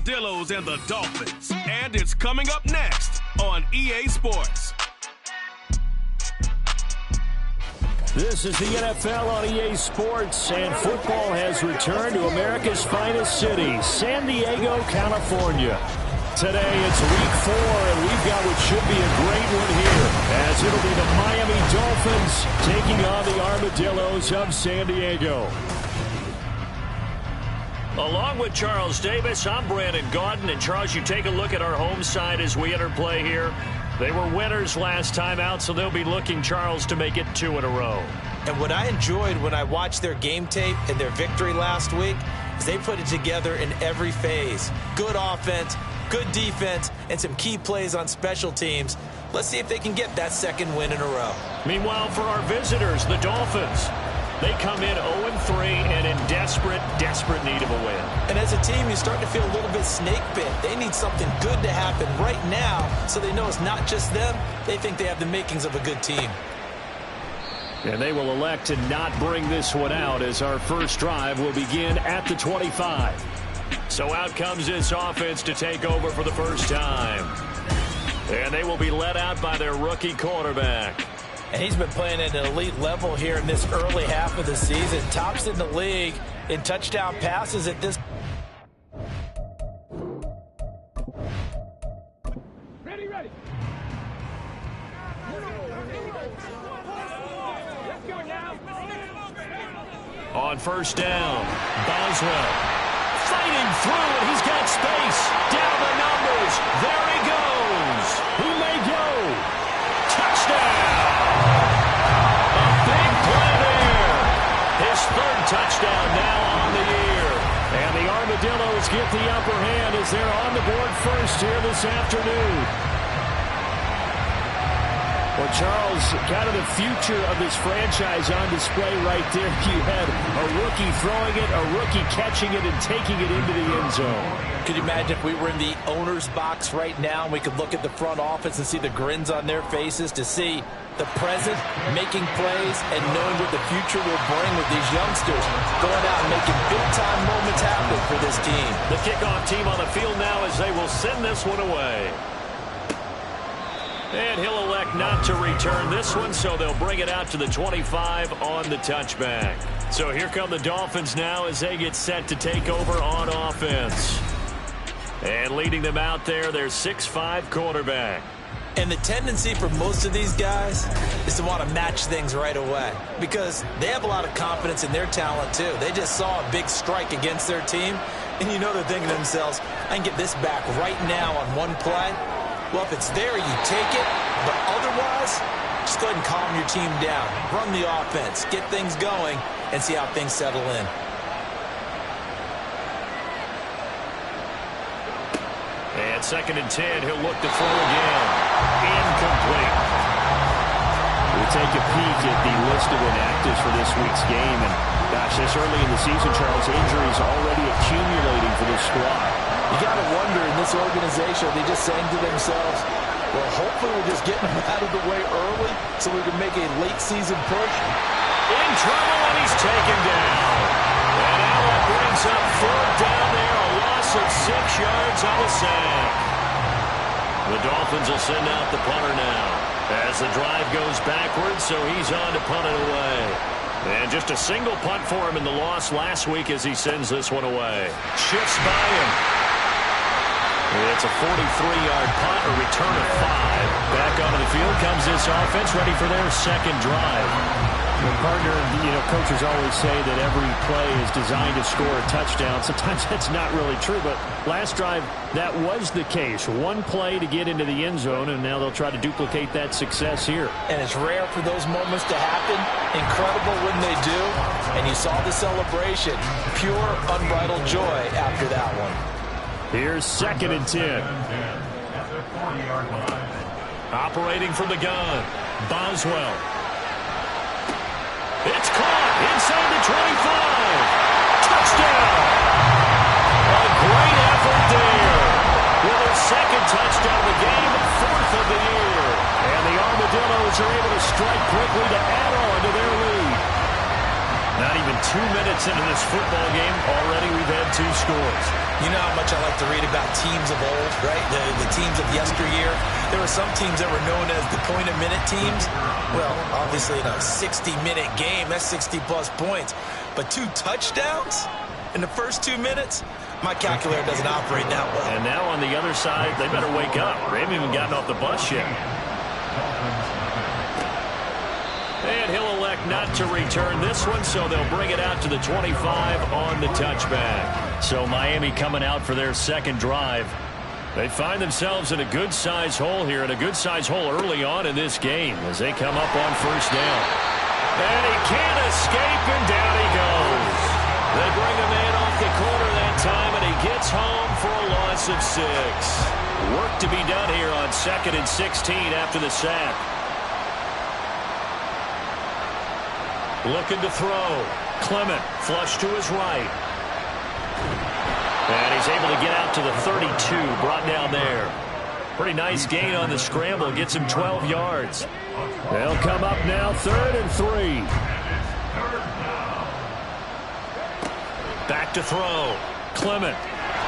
Armadillos and the Dolphins. And it's coming up next on EA Sports. This is the NFL on EA Sports, and football has returned to America's finest city, San Diego, California. Today it's week 4, and we've got what should be a great one here, as it'll be the Miami Dolphins taking on the Armadillos of San Diego. Along with Charles Davis, I'm Brandon Gaudin. And Charles, you take a look at our home side as we enter play here. They were winners last time out, so they'll be looking, Charles, to make it 2 in a row. And what I enjoyed when I watched their game tape and their victory last week is they put it together in every phase. Good offense, good defense, and some key plays on special teams. Let's see if they can get that second win in a row. Meanwhile, for our visitors, the Dolphins, they come in 0-3 and in desperate need of a win. And as a team, you start to feel a little bit snake bit. They need something good to happen right now so they know it's not just them. They think they have the makings of a good team. And they will elect to not bring this one out as our first drive will begin at the 25. So out comes this offense to take over for the first time. And they will be led out by their rookie quarterback. And he's been playing at an elite level here in this early half of the season. Tops in the league in touchdown passes at this. Ready. Let's go now. On first down, Boswell fighting through, and he's got space. Down the numbers. There he goes. He may go. Touchdown. A big play there. His third touchdown now on the year. And the Armadillos get the upper hand as they're on the board first here this afternoon. Well, Charles, kind of the future of this franchise on display right there. You had a rookie throwing it, a rookie catching it, and taking it into the end zone. Could you imagine if we were in the owner's box right now and we could look at the front office and see the grins on their faces, to see the present making plays and knowing what the future will bring with these youngsters going out and making big-time moments happen for this team. The kickoff team on the field now as they will send this one away. And he'll elect not to return this one, so they'll bring it out to the 25 on the touchback. So here come the Dolphins now as they get set to take over on offense. And leading them out there, their 6'5" quarterback. And the tendency for most of these guys is to want to match things right away because they have a lot of confidence in their talent too. They just saw a big strike against their team, and you know they're thinking to themselves, I can get this back right now on one play. Well, if it's there, you take it. But otherwise, just go ahead and calm your team down. Run the offense. Get things going and see how things settle in. And 2nd and 10, he'll look to throw again. Incomplete. We'll take a peek at the list of inactives for this week's game. And gosh, this early in the season, Charles, injuries already accumulating for this squad. You got to wonder in this organization, they just saying to themselves, well, hopefully we're just getting them out of the way early so we can make a late season push. In trouble, and he's taken down. And Allen brings up 4th down there, a loss of 6 yards on the sack. The Dolphins will send out the punter now as the drive goes backwards, so he's on to punt it away. And just a single punt for him in the loss last week as he sends this one away. Shifts by him. It's a 43-yard punt, a return of 5. Back onto the field comes this offense, ready for their second drive. Well, partner, coaches always say that every play is designed to score a touchdown. Sometimes that's not really true, but last drive, that was the case. One play to get into the end zone, and now they'll try to duplicate that success here. And it's rare for those moments to happen. Incredible when they do. And you saw the celebration. Pure, unbridled joy after that one. Here's 2nd and 10. Operating from the gun, Boswell. It's caught inside the 25. Touchdown! A great effort there. With their 2nd touchdown of the game, 4th of the year. And the Armadillos are able to strike quickly to add on to their lead. Not even 2 minutes into this football game, already we've had 2 scores. You know how much I like to read about teams of old, right? The teams of yesteryear. There were some teams that were known as the point-a-minute teams. Well, obviously in a 60-minute game, that's 60-plus points. But 2 touchdowns in the first 2 minutes? My calculator doesn't operate that well. And now on the other side, they better wake up. They haven't even gotten off the bus yet. And he'll elect not to return this one, so they'll bring it out to the 25 on the touchback. So Miami coming out for their second drive. They find themselves in a good-sized hole here, and a good-sized hole early on in this game as they come up on first down. And he can't escape, and down he goes. They bring him in off the corner that time, and he gets home for a loss of 6. Work to be done here on 2nd and 16 after the sack. Looking to throw. Clement flush to his right. And he's able to get out to the 32, brought down there. Pretty nice gain on the scramble. Gets him 12 yards. They'll come up now 3rd and 3. Back to throw. Clement.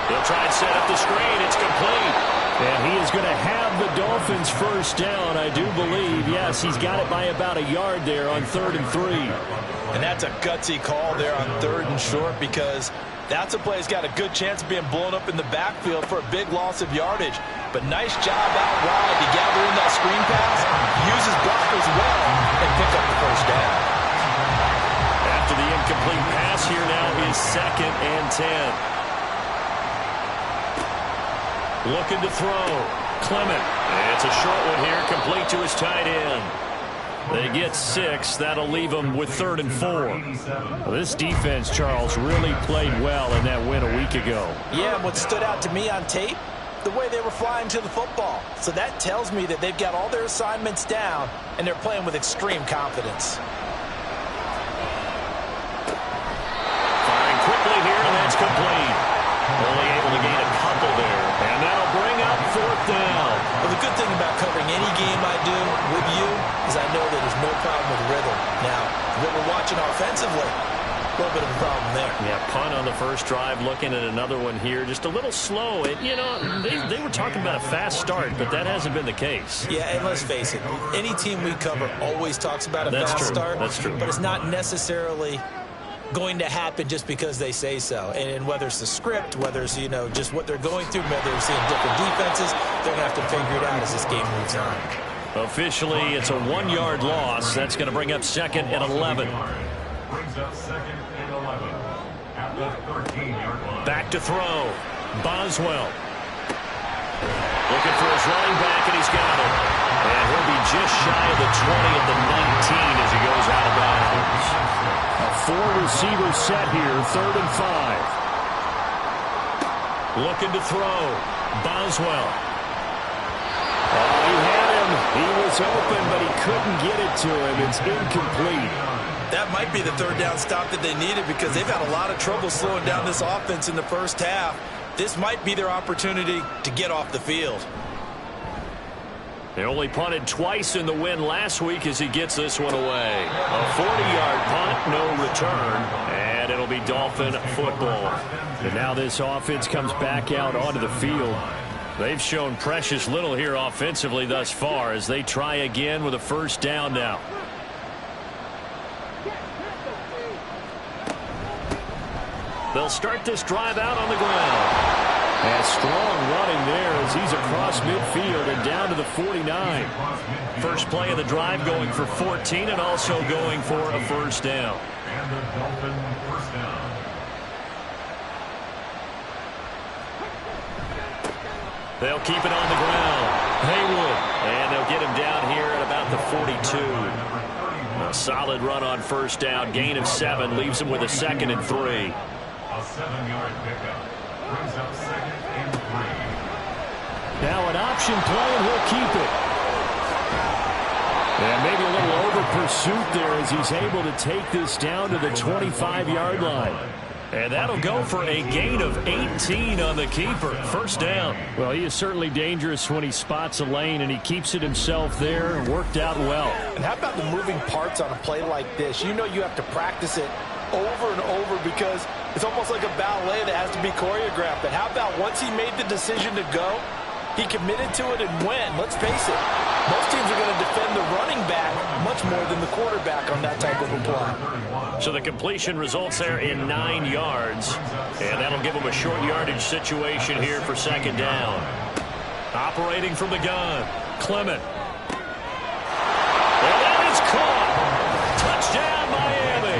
He'll try and set up the screen. It's complete. And he is going to have the Dolphins first down, I do believe. Yes, he's got it by about a yard there on 3rd and 3. And that's a gutsy call there on 3rd and short, because that's a play that's got a good chance of being blown up in the backfield for a big loss of yardage. But nice job out wide to gather in that screen pass, use his blockers well, and pick up the first down. After the incomplete pass, here now is 2nd and 10. Looking to throw. Clement. It's a short one here, complete to his tight end. They get 6. That'll leave them with 3rd and 4. Well, this defense, Charles, really played well in that win a week ago. Yeah, and what stood out to me on tape, the way they were flying to the football. So that tells me that they've got all their assignments down, and they're playing with extreme confidence. Firing quickly here, and that's complete. Only able to gain a couple there. And that'll bring up 4th down. Well, the good thing about covering any game I do with you is I know that there's no problem with rhythm. Now, what we're watching offensively, a little bit of a problem there. Yeah, punt on the first drive, looking at another one here. Just a little slow. You know, they were talking about a fast start, but that hasn't been the case. Yeah, and let's face it, any team we cover always talks about a fast start. That's true. But it's not necessarily going to happen just because they say so. And whether it's the script, whether it's, you know, just what they're going through, whether they're seeing different defenses, they're going to have to figure it out as this game moves on. Officially, it's a 1-yard loss. That's going to bring up 2nd and 11. Back to throw. Boswell. Looking for his running back, and he's got it. And he'll be just shy of the 20 at the 19 as he goes out of bounds. A 4-receiver set here, 3rd and 5. Looking to throw. Boswell. Oh, he had him. He was open, but he couldn't get it to him. It's incomplete. That might be the 3rd down stop that they needed, because they've had a lot of trouble slowing down this offense in the first half. This might be their opportunity to get off the field. They only punted twice in the win last week as he gets this one away. A 40-yard punt, no return, and it'll be Dolphin football. And now this offense comes back out onto the field. They've shown precious little here offensively thus far as they try again with a first down now. They'll start this drive out on the ground. And strong running there as he's across midfield and down to the 49. First play of the drive going for 14 and also going for a first down. And the Dolphin first down. They'll keep it on the ground. Haywood. And they'll get him down here at about the 42. A solid run on first down. Gain of 7 leaves him with a 2nd and 3. A 7-yard pickup. Brings up 2nd and 3. Now an option play, and he'll keep it. And maybe a little over pursuit there as he's able to take this down to the 25-yard line. And that'll go for a gain of 18 on the keeper. First down. Well, he is certainly dangerous when he spots a lane, and he keeps it himself there. Worked out well. And how about the moving parts on a play like this? You know you have to practice it over and over because it's almost like a ballet that has to be choreographed. But how about once he made the decision to go, he committed to it and went. Let's face it, most teams are going to defend the running back much more than the quarterback on that type of a play. So the completion results there in 9 yards, and that'll give him a short yardage situation here for second down. Operating from the gun, Clement. And that is caught. Touchdown, Miami.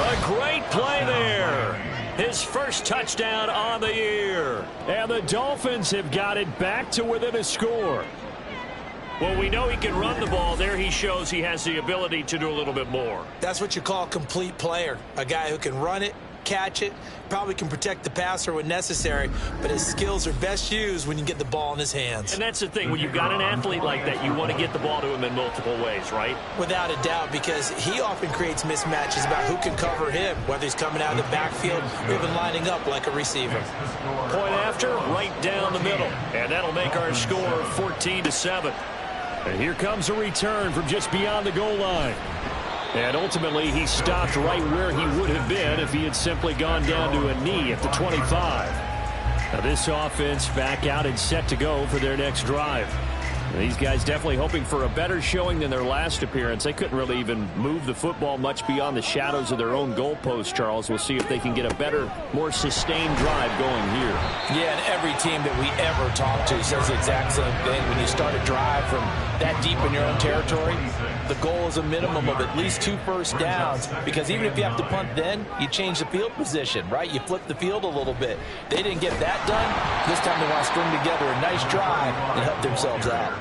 A great play there. His first touchdown on the year. And the Dolphins have got it back to within a score. Well, we know he can run the ball. There he shows he has the ability to do a little bit more. That's what you call a complete player. A guy who can run it, catch it, probably can protect the passer when necessary, but his skills are best used when you get the ball in his hands. And that's the thing. When you've got an athlete like that, you want to get the ball to him in multiple ways, right? Without a doubt, because he often creates mismatches about who can cover him, whether he's coming out of the backfield or even lining up like a receiver. Point after, right down the middle. And that'll make our score 14-7. And here comes a return from just beyond the goal line. And ultimately, he stopped right where he would have been if he had simply gone down to a knee at the 25. Now this offense back out and set to go for their next drive. These guys definitely hoping for a better showing than their last appearance. They couldn't really even move the football much beyond the shadows of their own goalpost, Charles. We'll see if they can get a better, more sustained drive going here. Yeah, and every team that we ever talk to says the exact same thing. When you start a drive from that deep in your own territory, the goal is a minimum of at least 2 first downs, because even if you have to punt then, you change the field position, right? You flip the field a little bit. They didn't get that done. This time they want to string together a nice drive and help themselves out.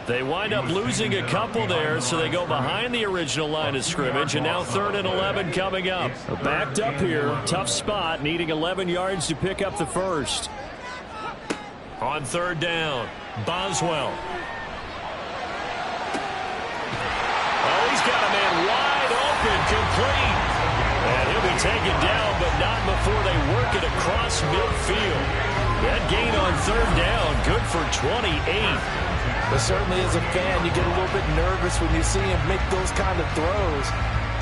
They wind up losing a couple there, so they go behind the original line of scrimmage, and now 3rd and 11 coming up. Backed up here, tough spot, needing 11 yards to pick up the first. On 3rd down, Boswell. Oh, he's got a man wide open, complete. And he'll be taken down, but not before they work it across midfield. That gain on 3rd down, good for 28. But certainly as a fan, you get a little bit nervous when you see him make those kind of throws.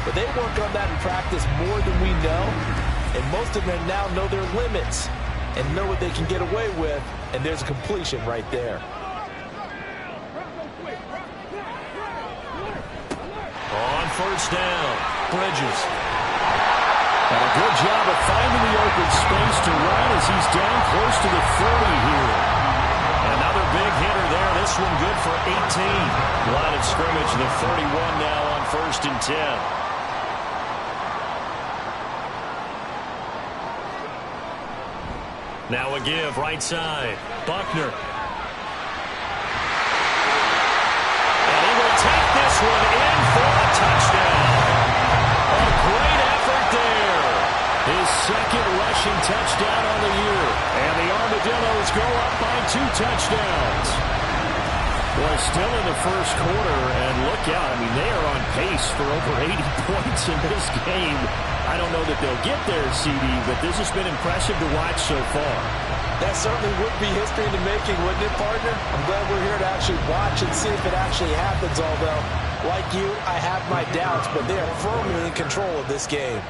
But they work on that in practice more than we know. And most of them now know their limits and know what they can get away with. And there's a completion right there. On 1st down, Bridges. And a good job of finding the open space to run as he's down close to the 40 here. Another big hitter there. This one good for 18. Line of scrimmage, the 31 now on 1st and 10. Now a give, right side. Buckner. And he will take this one in for a touchdown. A great effort there. His 2nd rushing touchdown on the year. And the Armadillos go up by 2 touchdowns. Well, still in the first quarter, and look out. I mean, they are on pace for over 80 points in this game. I don't know that they'll get there, CD, but this has been impressive to watch so far. That certainly would be history in the making, wouldn't it, partner? I'm glad we're here to actually watch and see if it actually happens, although, like you, I have my doubts, but they are firmly in control of this game.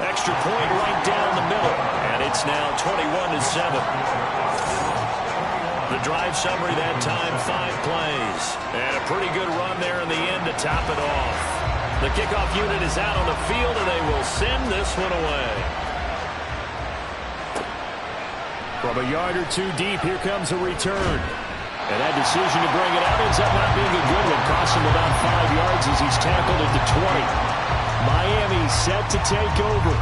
Extra point right down the middle, and it's now 21-7. The drive summary that time, 5 plays. And a pretty good run there in the end to top it off. The kickoff unit is out on the field, and they will send this one away. From a yard or 2 deep, here comes a return. And that decision to bring it out ends up not being a good one. Costs him about 5 yards as he's tackled at the 20. Miami set to take over.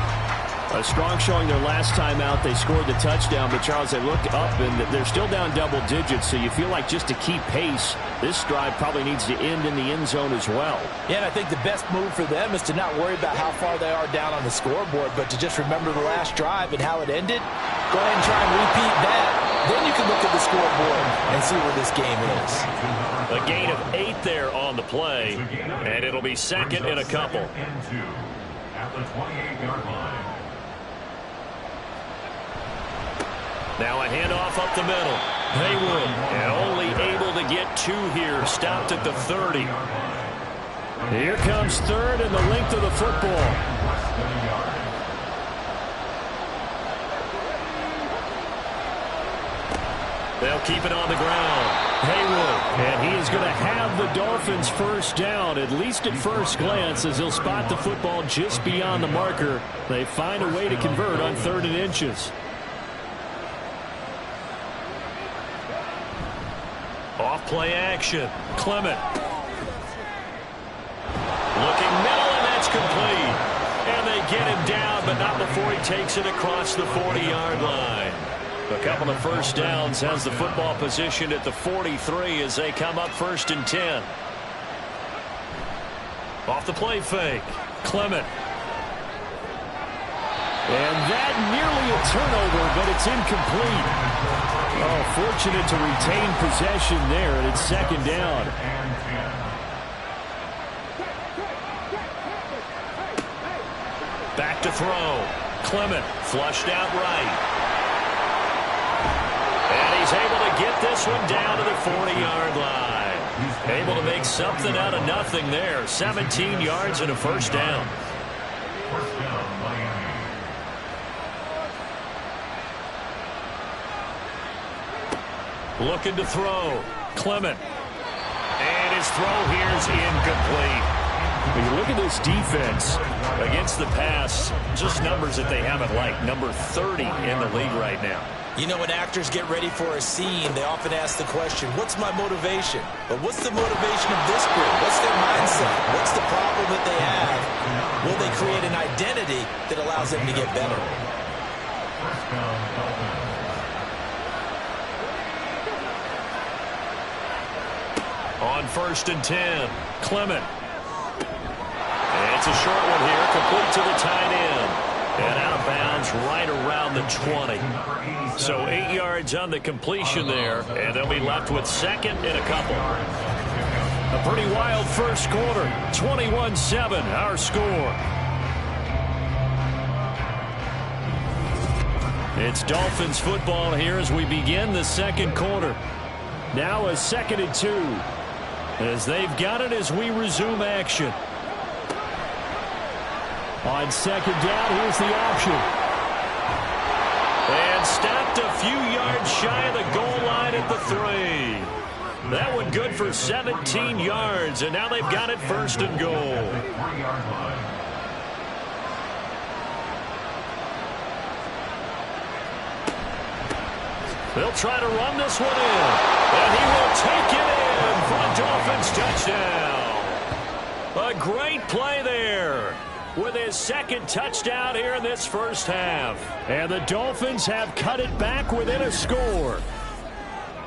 A strong showing their last time out. They scored the touchdown, but Charles, they look up and they're still down double digits, so you feel like just to keep pace, this drive probably needs to end in the end zone as well. Yeah, and I think the best move for them is to not worry about how far they are down on the scoreboard, but to just remember the last drive and how it ended. Go ahead and try and repeat that. Then you can look at the scoreboard and see where this game is. A gain of 8 there on the play, and it'll be 2nd and a couple. At the 28-yard line. Now a handoff up the middle. Haywood, and only able to get 2 here. Stopped at the 30. Here comes third and the length of the football. They'll keep it on the ground. Haywood, and he is going to have the Dolphins first down, at least at first glance, as he'll spot the football just beyond the marker. They find a way to convert on 3rd and inches. Off play action. Clement. Looking middle, and that's complete. And they get him down, but not before he takes it across the 40-yard line. A couple of first downs has the football position at the 43 as they come up 1st and 10. Off the play fake. Clement. And that nearly a turnover, but it's incomplete. Oh, fortunate to retain possession there, and it's 2nd down. Back to throw. Clement flushed out right. And he's able to get this one down to the 40-yard line. Able to make something out of nothing there. 17 yards and a first down. First down, Miami. Looking to throw. Clement. And his throw here is incomplete. When you look at this defense against the pass, just numbers that they haven't liked. Number 30 in the league right now. You know, when actors get ready for a scene, they often ask the question, what's my motivation? But what's the motivation of this group? What's their mindset? What's the problem that they have? Will they create an identity that allows them to get better? First down, Dolphins. On 1st and 10, Clement. And it's a short one here, complete to the tight end. And out of bounds right around the 20. So 8 yards on the completion there, and they'll be left with 2nd and a couple. A pretty wild first quarter, 21-7, our score. It's Dolphins football here as we begin the 2nd quarter. Now a 2nd and 2. As they've got it as we resume action. On 2nd down, here's the option. And stopped a few yards shy of the goal line at the 3. That one good for 17 yards, and now they've got it 1st and goal. 3-yard line. They'll try to run this one in. And he will take it in for a Dolphins touchdown. A great play there with his 2nd touchdown here in this first half. And the Dolphins have cut it back within a score.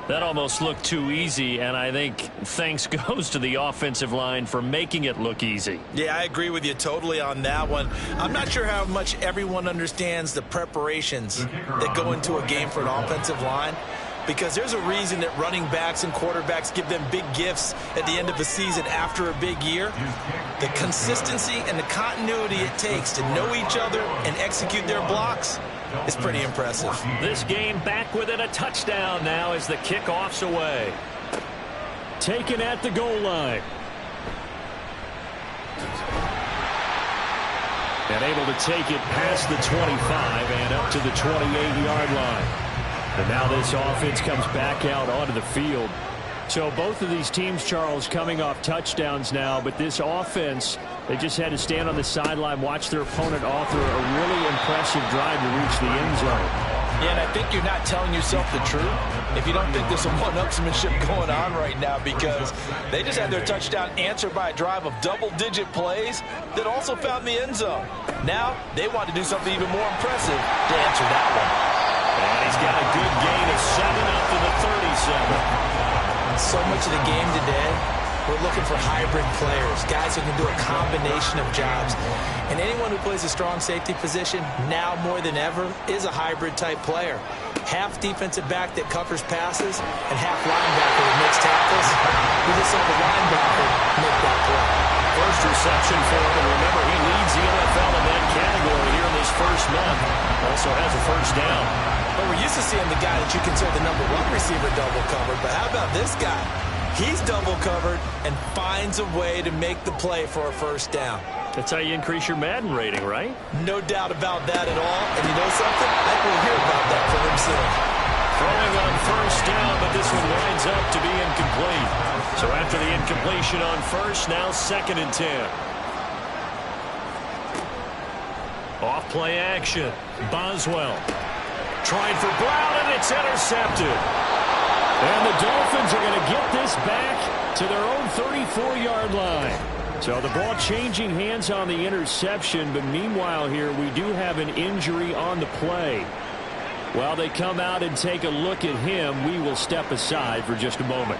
That almost looked too easy, and I think thanks goes to the offensive line for making it look easy. Yeah, I agree with you totally on that one. I'm not sure how much everyone understands the preparations that go into a game for an offensive line, because there's a reason that running backs and quarterbacks give them big gifts at the end of the season after a big year. The consistency and the continuity it takes to know each other and execute their blocks is pretty impressive. This game back within a touchdown now as the kickoff's away. Taken at the goal line. And able to take it past the 25 and up to the 28-yard line. And now this offense comes back out onto the field. So both of these teams, Charles, coming off touchdowns now, but this offense, they just had to stand on the sideline, watch their opponent author a really impressive drive to reach the end zone. Yeah, and I think you're not telling yourself the truth if you don't think there's some one-upsmanship going on right now, because they just had their touchdown answered by a drive of double-digit plays that also found the end zone. Now they want to do something even more impressive to answer that one. And he's got a good gain of 7 up to the 37. So much of the game today, we're looking for hybrid players, guys who can do a combination of jobs. And anyone who plays a strong safety position, now more than ever, is a hybrid-type player. Half defensive back that covers passes, and half linebacker that makes tackles. We just saw the linebacker make that play. First reception for him, and remember, he leads the NFL in that category here in this first month. Also has a first down. But we're used to seeing the guy that you consider the #1 receiver double covered. But how about this guy? He's double covered and finds a way to make the play for a first down. That's how you increase your Madden rating, right? No doubt about that at all. And you know something? I think we'll hear about that from him soon. Throwing on first down, but this one winds up to be incomplete. So after the incompletion on first, now 2nd and 10. Off play action. Boswell trying for Brown, and it's intercepted. And the Dolphins are going to get this back to their own 34-yard line. So the ball changing hands on the interception, but meanwhile here we do have an injury on the play. While they come out and take a look at him, we will step aside for just a moment.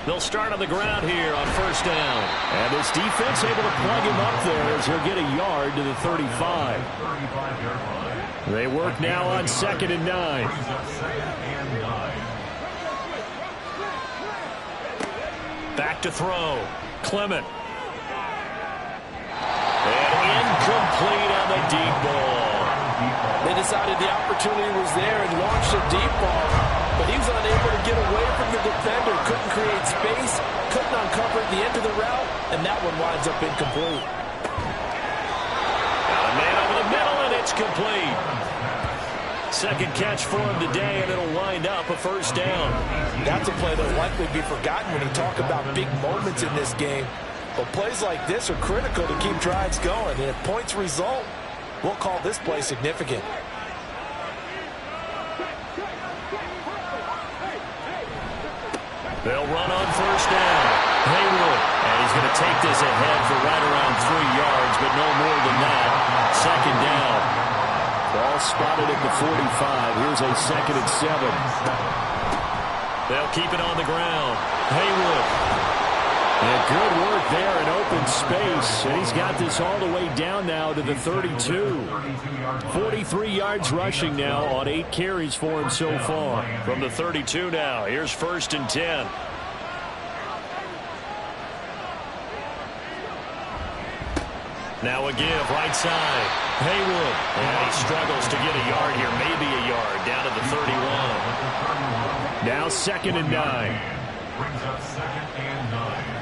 They'll start on the ground here on first down. And this defense able to plug him up there as he'll get a yard to the 35. They work now on 2nd and 9. Back to throw. Clement. And incomplete on the deep ball. They decided the opportunity was there and launched a deep ball, but he was unable to get away from the defender, couldn't create space, couldn't uncover the end of the route, and that one winds up incomplete. Got a man over the middle, and it's complete. Second catch for him today, and it'll wind up a first down. That's a play that will likely be forgotten when you talk about big moments in this game. But plays like this are critical to keep drives going, and if points result, we'll call this play significant. They'll run on first down. Haywood. And he's going to take this ahead for right around 3 yards, but no more than that. 2nd down. Ball spotted at the 45. Here's a 2nd and 7. They'll keep it on the ground. Haywood. And good work there in open space. And he's got this all the way down now to the 32. 43 yards rushing now on 8 carries for him so far. From the 32 now. Here's 1st and 10. Now a give right side. Haywood. And he struggles to get a yard here. Maybe a yard down to the 31. Now 2nd and 9. Brings up 2nd and 9.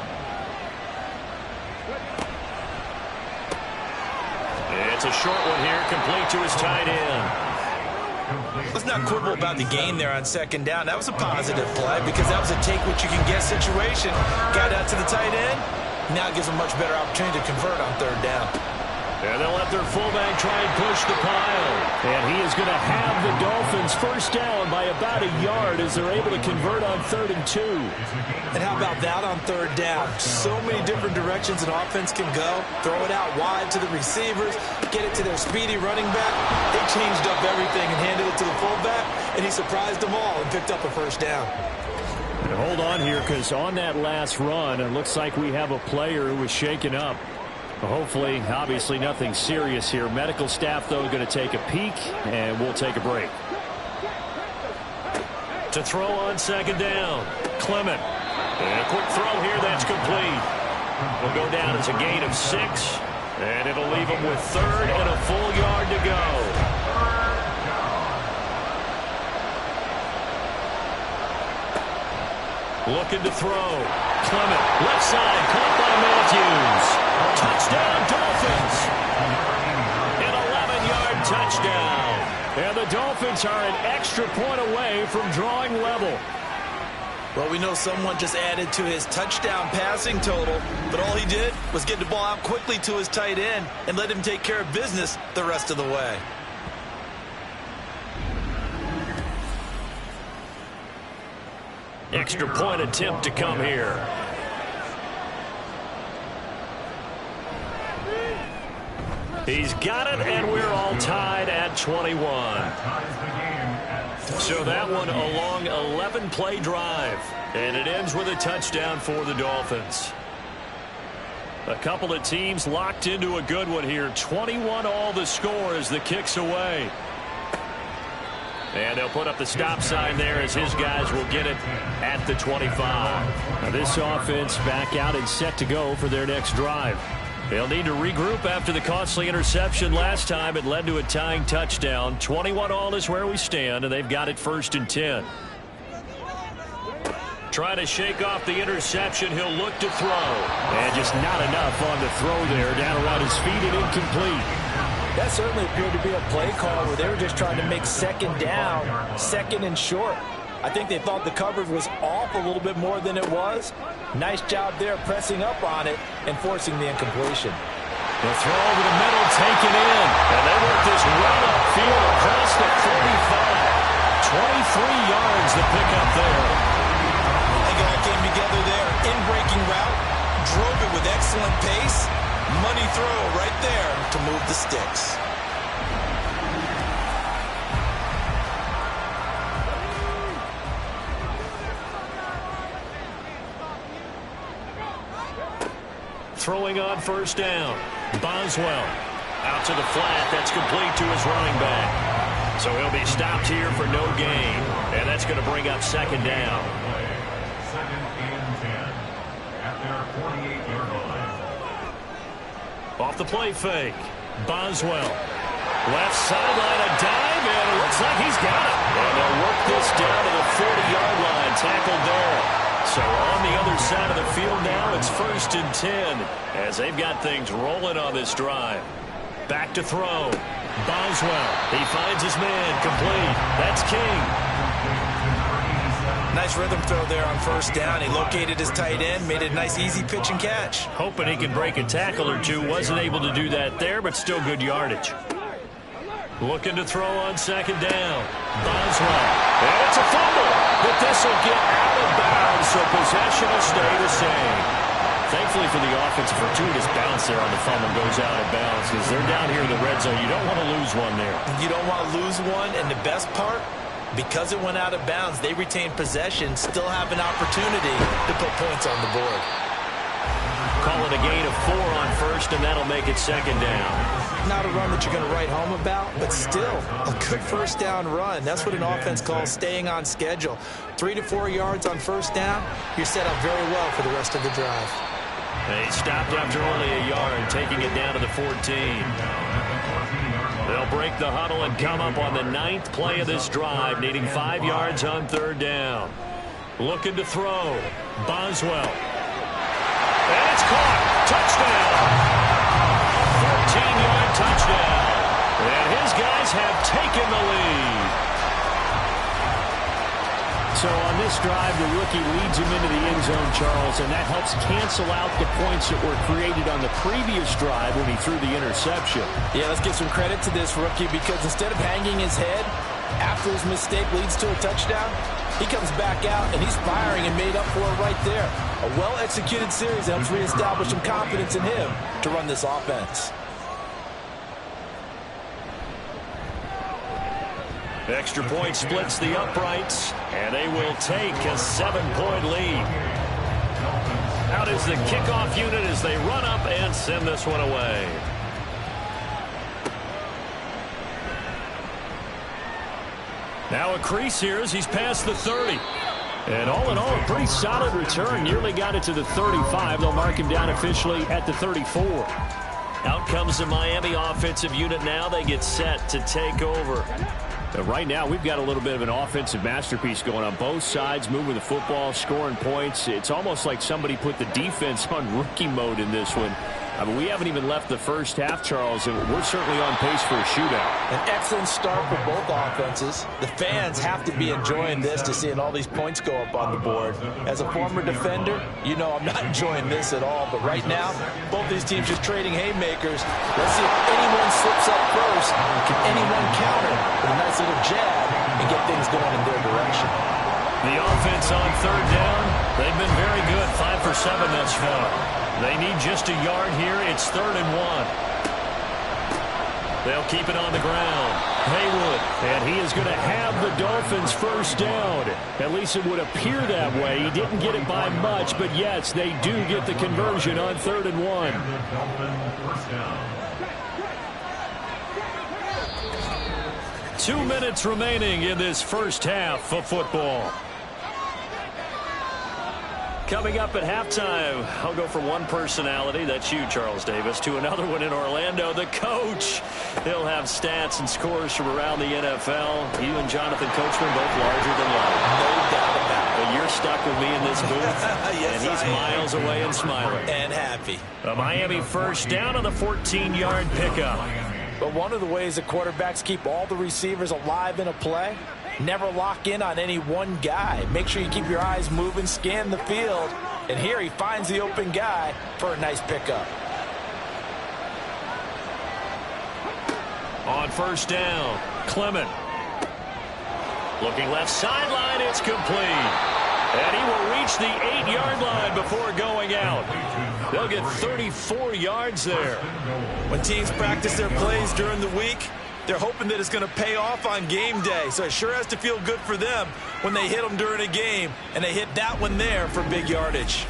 It's a short one here, complete to his tight end. Let's not quibble about the gain there on 2nd down. That was a positive play because that was a take-what-you-can-get situation. Got out to the tight end. Now it gives them a much better opportunity to convert on 3rd down. And they'll let their fullback try and push the pile. And he is going to have the Dolphins first down by about a yard as they're able to convert on 3rd and 2. And how about that on 3rd down? So many different directions an offense can go. Throw it out wide to the receivers, get it to their speedy running back. They changed up everything and handed it to the fullback, and he surprised them all and picked up a first down. And hold on here, because on that last run, it looks like we have a player who was shaken up. Hopefully, obviously nothing serious here. Medical staff, though, going to take a peek, and we'll take a break. To throw on 2nd down. Clement. And a quick throw here, that's complete. Will go down as a gain of 6, and it'll leave him with 3rd and a full yard to go. Looking to throw. Clement, left side, caught by Matthews. Touchdown, Dolphins. An 11-yard touchdown. And the Dolphins are an extra point away from drawing level. Well, we know someone just added to his touchdown passing total, but all he did was get the ball out quickly to his tight end and let him take care of business the rest of the way. Extra point attempt to come here. He's got it, and we're all tied at 21. So that one a long 11-play drive, and it ends with a touchdown for the Dolphins. A couple of teams locked into a good one here. 21 all the score as the kick's away. And they'll put up the stop sign there as his guys will get it at the 25. Now this offense back out and set to go for their next drive. They'll need to regroup after the costly interception last time. It led to a tying touchdown. 21-all is where we stand, and they've got it 1st and 10. Trying to shake off the interception. He'll look to throw. And just not enough on the throw there. Down around his feet and incomplete. That certainly appeared to be a play call where they were just trying to make 2nd down, 2nd and short. I think they thought the coverage was off a little bit more than it was. Nice job there pressing up on it and forcing the incompletion. The throw over the middle taken in. And they work this run upfield across the 45. 23 yards the pickup there. They all came together there. In-breaking route. Drove it with excellent pace. Money throw right there to move the sticks. Throwing on 1st down. Boswell out to the flat. That's complete to his running back. So he'll be stopped here for no gain. And that's going to bring up 2nd down. 2nd and 10 at their 48-yard line. Off the play fake. Boswell. Left sideline, a dive, and it looks like he's got it. And they'll work this down to the 40-yard line. Tackled there. So on the other side of the field now, it's 1st and 10 as they've got things rolling on this drive. Back to throw. Boswell. He finds his man. Complete. That's King. Nice rhythm throw there on 1st down. He located his tight end, made it a nice easy pitch and catch. Hoping he can break a tackle or two. Wasn't able to do that there, but still good yardage. Looking to throw on 2nd down. Boswell. And it's a fumble. But this will get out of bounds, so possession will stay the same. Thankfully for the offense, a fortuitous bounce there on the fumble goes out of bounds because they're down here in the red zone. You don't want to lose one there. You don't want to lose one, and the best part, because it went out of bounds, they retain possession, still have an opportunity to put points on the board. Call it a gain of 4 on 1st, and that'll make it 2nd down. Not a run that you're going to write home about, but still a good 1st down run. That's what an offense calls staying on schedule. 3 to 4 yards on 1st down, you're set up very well for the rest of the drive. They stopped after only a yard, taking it down to the 14. They'll break the huddle and come up on the 9th play of this drive, needing 5 yards on 3rd down. Looking to throw. Boswell. And it's caught. Touchdown. 14-yard touchdown. And his guys have taken the lead. So on this drive, the rookie leads him into the end zone, Charles, and that helps cancel out the points that were created on the previous drive when he threw the interception. Yeah, let's give some credit to this rookie because instead of hanging his head after his mistake leads to a touchdown, he comes back out and he's firing and made up for it right there. A well-executed series helps reestablish some confidence in him to run this offense. Extra point splits the uprights, and they will take a 7-point lead. Out is the kickoff unit as they run up and send this one away. Now a crease here as he's past the 30. And all in all, a pretty solid return. Nearly got it to the 35. They'll mark him down officially at the 34. Out comes the Miami offensive unit now. They get set to take over. But right now, we've got a little bit of an offensive masterpiece going on both sides, moving the football, scoring points. It's almost like somebody put the defense on rookie mode in this one. I mean, we haven't even left the first half, Charles, and we're certainly on pace for a shootout. An excellent start for both offenses. The fans have to be enjoying this to seeing all these points go up on the board. As a former defender, you know I'm not enjoying this at all. But right now, both these teams just trading haymakers. Let's see if anyone slips up first. Can anyone counter with a nice little jab and get things going in their direction? The offense on 3rd down, they've been very good, 5 for 7 thus far. They need just a yard here. It's 3rd and 1. They'll keep it on the ground. Haywood, and he is going to have the Dolphins first down. At least it would appear that way. He didn't get it by much, but yes, they do get the conversion on 3rd and 1. 2 minutes remaining in this first half of football. Coming up at halftime, I'll go from one personality, that's you, Charles Davis, to another one in Orlando, the coach. He'll have stats and scores from around the NFL. You and Jonathan Coachman both larger than life. No doubt about it. But you're stuck with me in this booth, Yes, and he's I am. miles away and smiling. And happy. A Miami first down on the 14-yard pickup. But one of the ways that quarterbacks keep all the receivers alive in a play, never lock in on any one guy. Make sure you keep your eyes moving, scan the field. And here he finds the open guy for a nice pickup. On first down, Clement. Looking left sideline, it's complete. And he will reach the 8-yard line before going out. They'll get 34 yards there. When teams practice their plays during the week, they're hoping that it's going to pay off on game day. So it sure has to feel good for them when they hit them during a game. And they hit that one there for big yardage.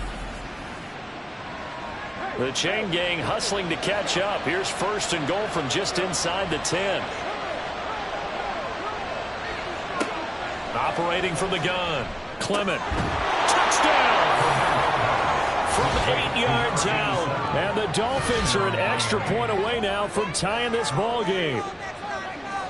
The chain gang hustling to catch up. Here's first and goal from just inside the 10. Operating from the gun, Clement. Touchdown! From 8 yards out. And the Dolphins are an extra point away now from tying this ball game.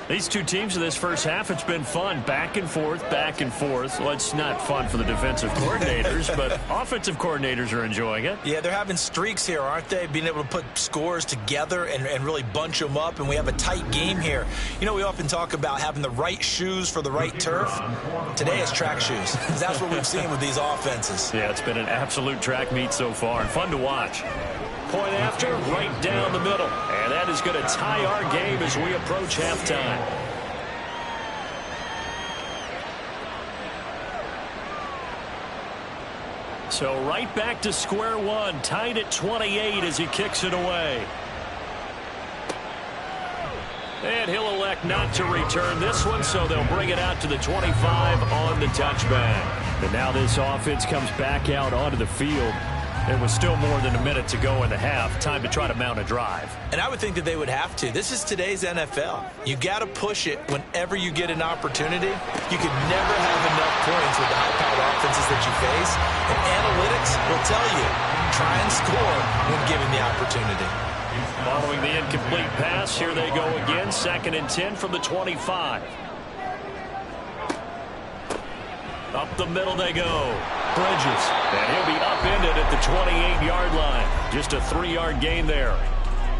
These two teams in this first half, it's been fun. Back and forth, back and forth. Well, it's not fun for the defensive coordinators, but offensive coordinators are enjoying it. Yeah, they're having streaks here, aren't they? Being able to put scores together and really bunch them up, and we have a tight game here. You know, we often talk about having the right shoes for the right turf. Today it's track shoes. That's what we've seen with these offenses. Yeah, it's been an absolute track meet so far, and fun to watch. Point after, right down the middle. And that is going to tie our game as we approach halftime. So right back to square one, tied at 28 as he kicks it away. And he'll elect not to return this one, so they'll bring it out to the 25 on the touchback. And now this offense comes back out onto the field. There was still more than a minute to go in the half. Time to try to mount a drive. And I would think that they would have to. This is today's NFL. You got to push it whenever you get an opportunity. You can never have enough points with the high-powered offenses that you face. And analytics will tell you, try and score when given the opportunity. Following the incomplete pass, here they go again. 2nd and 10 from the 25. Up the middle they go. Bridges. And he'll be upended at the 28-yard line. Just a 3-yard gain there.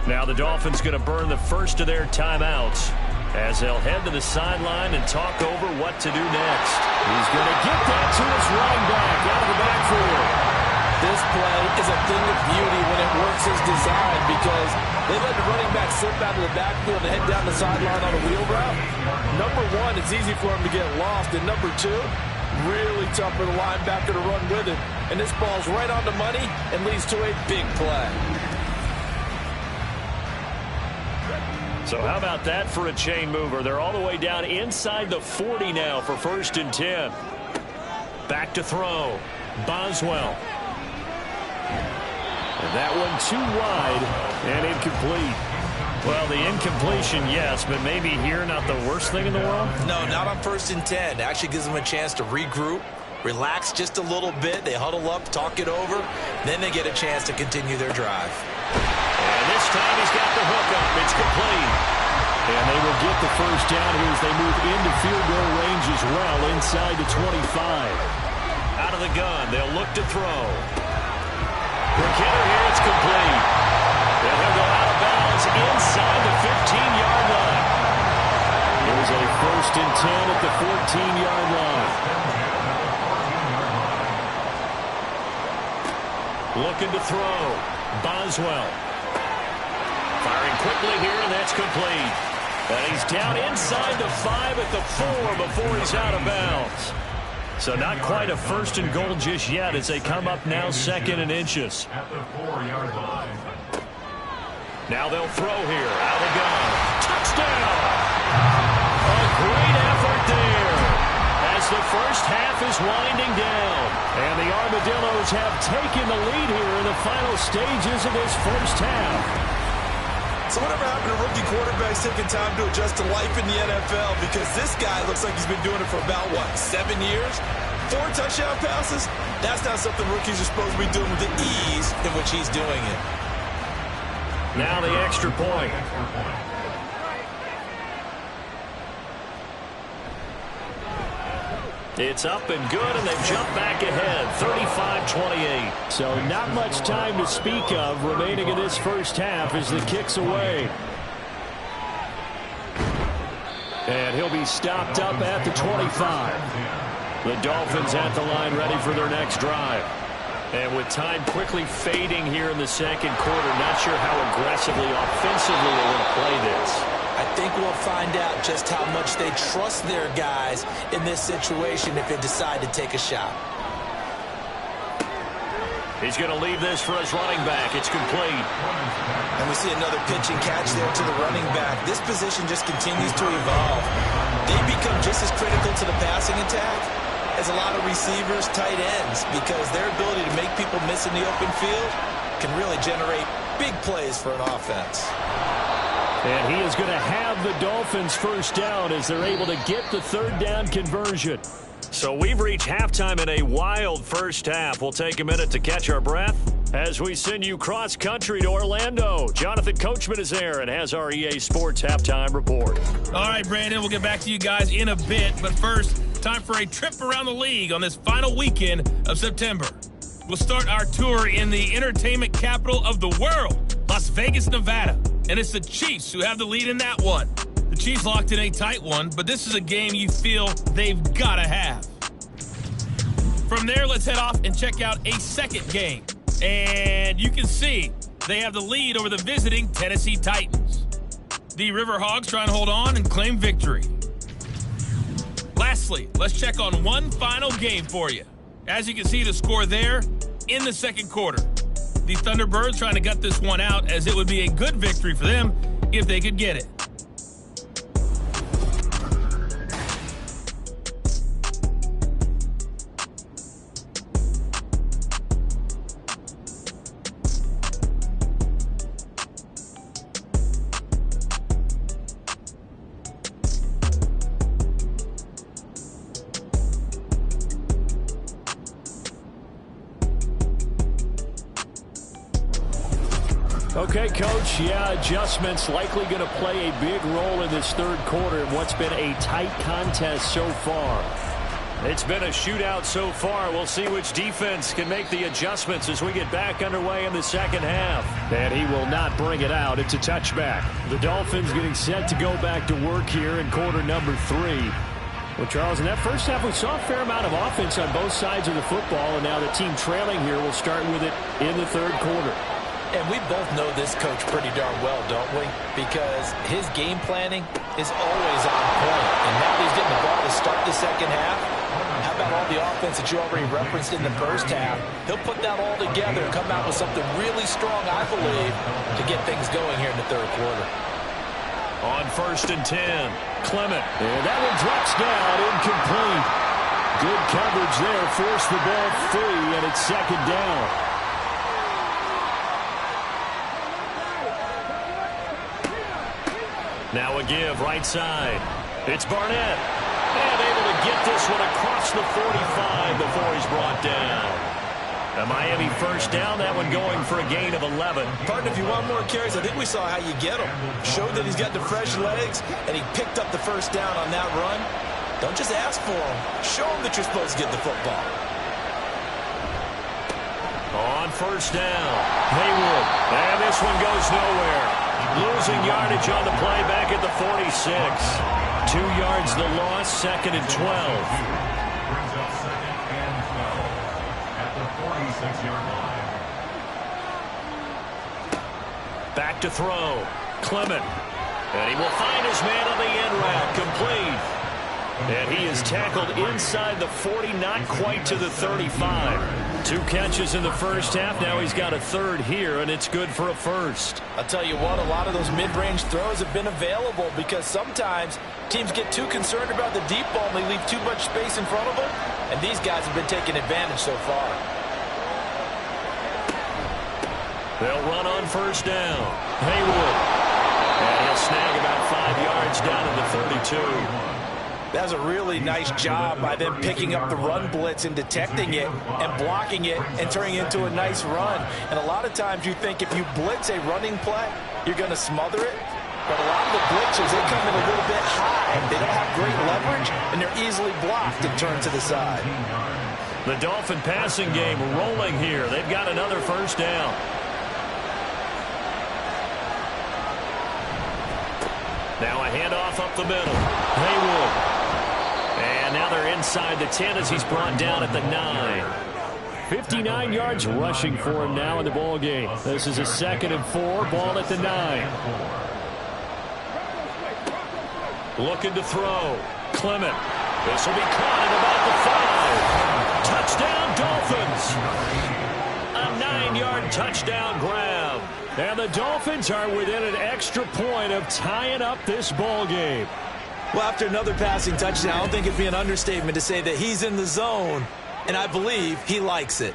Now the Dolphins going to burn the first of their timeouts as they'll head to the sideline and talk over what to do next. He's going to get that to his running back out of the backfield. This play is a thing of beauty when it works as designed because they let the running back slip out of the backfield and head down the sideline on a wheel route. Number one, it's easy for him to get lost. And number two, really tough for the linebacker to run with it. And this ball's right on the money and leads to a big play. So how about that for a chain mover? They're all the way down inside the 40 now for 1st and 10. Back to throw. Boswell. And that one too wide and incomplete. Well, the incompletion, yes, but maybe here not the worst thing in the world? No, not on 1st and 10. It actually gives them a chance to regroup, relax just a little bit. They huddle up, talk it over. Then they get a chance to continue their drive. And this time he's got the hook up. It's complete. And they will get the first down here as they move into field goal range as well inside the 25. Out of the gun, they'll look to throw. McKinnon here, it's complete. And he'll go out of bounds inside the 15-yard line. Here's a 1st and 10 at the 14-yard line. Looking to throw. Boswell. Firing quickly here, and that's complete. And he's down inside the 5 at the 4 before he's out of bounds. So not quite a 1st and goal just yet as they come up now 2nd and inches. At the 4-yard line. Now they'll throw here. Out of the gun. Touchdown! A great effort there as the first half is winding down. And the Armadillos have taken the lead here in the final stages of this first half. So whatever happened to rookie quarterbacks taking time to adjust to life in the NFL? Because this guy looks like he's been doing it for about, 7 years? 4 touchdown passes, that's not something rookies are supposed to be doing with the ease in which he's doing it. Now the extra point. It's up and good, and they've jumped back ahead, 35-28. So not much time to speak of remaining in this first half as the kick's away. And he'll be stopped up at the 25. The Dolphins at the line ready for their next drive. And with time quickly fading here in the second quarter, not sure how aggressively, offensively they want to play this. I think we'll find out just how much they trust their guys in this situation if they decide to take a shot. He's going to leave this for his running back. It's complete. And we see another pitch and catch there to the running back. This position just continues to evolve. They become just as critical to the passing attack as a lot of receivers, tight ends, because their ability to make people miss in the open field can really generate big plays for an offense. And he is going to have the Dolphins first down as they're able to get the third down conversion. So we've reached halftime in a wild first half. We'll take a minute to catch our breath as we send you cross-country to Orlando. Jonathan Coachman is there and has our EA Sports halftime report. All right, Brandon, we'll get back to you guys in a bit. But first, time for a trip around the league on this final weekend of September. We'll start our tour in the entertainment capital of the world, Las Vegas, Nevada. And it's the Chiefs who have the lead in that one. The Chiefs locked in a tight one, but this is a game you feel they've got to have. From there, let's head off and check out a second game. And you can see they have the lead over the visiting Tennessee Titans. The Riverhawks trying to hold on and claim victory. Lastly, let's check on one final game for you. As you can see, the score there in the second quarter. The Thunderbirds trying to gut this one out, as it would be a good victory for them if they could get it. Okay, Coach, yeah, adjustments likely going to play a big role in this third quarter in what's been a tight contest so far. It's been a shootout so far. We'll see which defense can make the adjustments as we get back underway in the second half. And he will not bring it out. It's a touchback. The Dolphins getting set to go back to work here in quarter number 3. Well, Charles, in that first half, we saw a fair amount of offense on both sides of the football, and now the team trailing here will start with it in the third quarter. And we both know this coach pretty darn well, don't we? Because his game planning is always on point. And now he's getting the ball to start the second half. How about all the offense that you already referenced in the first half? He'll put that all together and come out with something really strong, I believe, to get things going here in the third quarter. On 1st and 10, Clement. And that one drops down, incomplete. Good coverage there, forced the ball free, and it's second down. Now a give, right side. It's Barnett. And able to get this one across the 45 before he's brought down. A Miami first down, that one going for a gain of 11. Partner, if you want more carries, I think we saw how you get him. Showed that he's got the fresh legs, and he picked up the first down on that run. Don't just ask for him. Show him that you're supposed to get the football. On 1st down, Haywood. And this one goes nowhere. Losing yardage on the play back at the 46. 2 yards the loss, 2nd and 12. Brings up 2nd and 12 at the 46-yard line. Back to throw. Clement. And he will find his man on the end route. Complete. And he is tackled inside the 40, not quite to the 35. 2 catches in the first half. Now he's got a third here, and it's good for a first. I'll tell you what, a lot of those mid-range throws have been available because sometimes teams get too concerned about the deep ball and they leave too much space in front of them, and these guys have been taking advantage so far. They'll run on 1st down. Haywood. And he'll snag about 5 yards down to the 32. That was a really nice job by them picking up the run blitz and detecting it and blocking it and turning it into a nice run. And a lot of times you think if you blitz a running play, you're going to smother it. But a lot of the blitzes, they come in a little bit high. They don't have great leverage, and they're easily blocked and turned to the side. The Dolphin passing game rolling here. They've got another first down. Now a handoff up the middle. Haywood. And now they're inside the 10 as he's brought down at the 9. 59 yards rushing for him now in the ball game. This is a 2nd and 4, ball at the 9. Looking to throw. Clement. This will be caught at about the 5. Touchdown, Dolphins. A 9-yard touchdown grab. And the Dolphins are within an extra point of tying up this ball game. Well, after another passing touchdown, I don't think it'd be an understatement to say that he's in the zone, and I believe he likes it.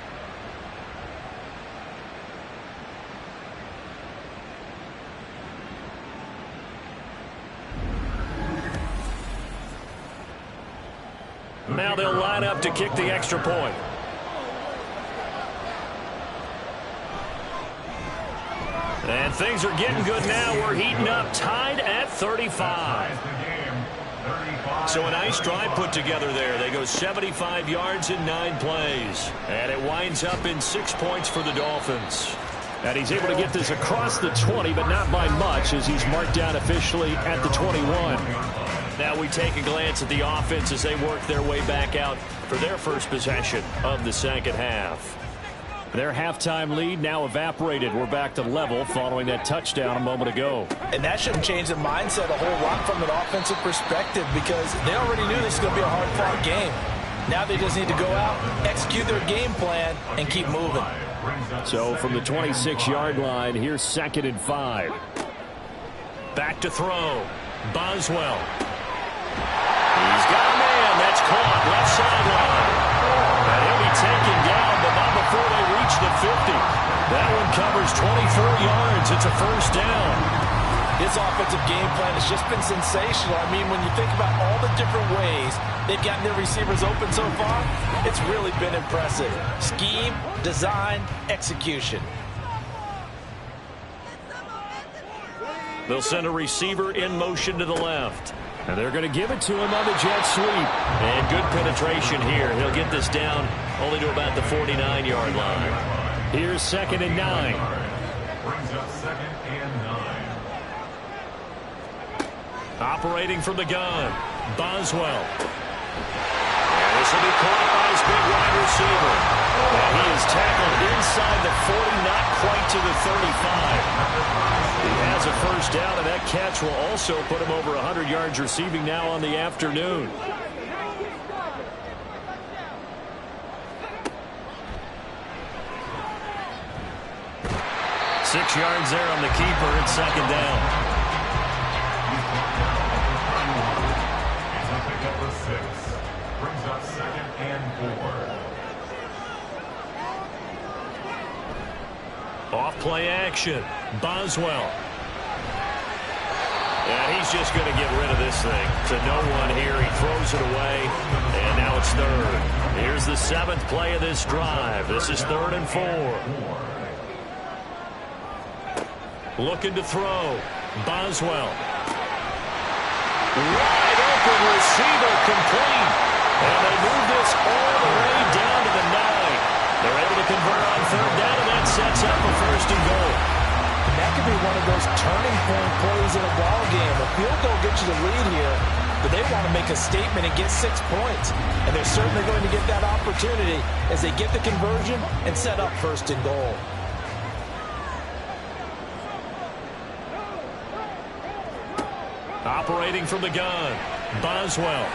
Now they'll line up to kick the extra point. And things are getting good now. We're heating up, tied at 35. So a nice drive put together there. They go 75 yards in 9 plays. And it winds up in 6 points for the Dolphins. And he's able to get this across the 20, but not by much, as he's marked down officially at the 21. Now we take a glance at the offense as they work their way back out for their first possession of the second half. Their halftime lead now evaporated. We're back to level following that touchdown a moment ago. And that shouldn't change the mindset a whole lot from an offensive perspective, because they already knew this was going to be a hard-fought game. Now they just need to go out, execute their game plan, and keep moving. So from the 26-yard line, here's 2nd and 5. Back to throw. Boswell. He's got a man. That's caught. Left sideline. And he'll be taken down, but not before they reach the 50. That one covers 24 yards. It's a first down. This offensive game plan has just been sensational. I mean, when you think about all the different ways they've gotten their receivers open so far, it's really been impressive. Scheme, design, execution. They'll send a receiver in motion to the left. And they're going to give it to him on the jet sweep. And good penetration here. He'll get this down only to about the 49-yard line. Here's 2nd and 9. Brings up 2nd and 9. Operating from the gun, Boswell. And this will be caught by his big wide receiver. And he is tackled inside the 40, not quite to the 35. He has a first down, and that catch will also put him over 100 yards receiving now on the afternoon. Six yards there on the keeper. It's 2nd down. It's a pickup of 6. Brings up 2nd and 4. Off play action. Boswell. And he's just going to get rid of this thing. To no one here. He throws it away. And now it's 3rd. Here's the 7th play of this drive. This is 3rd and 4. Looking to throw. Boswell. Wide open receiver complete. And they move this all the way down to the 9. They're able to convert on 3rd down, and that sets up a 1st and goal. That could be one of those turning point plays in a ball game. A field goal gets you the lead here, but they want to make a statement and get 6 points. And they're certainly going to get that opportunity as they get the conversion and set up 1st and goal. Operating from the gun, Boswell.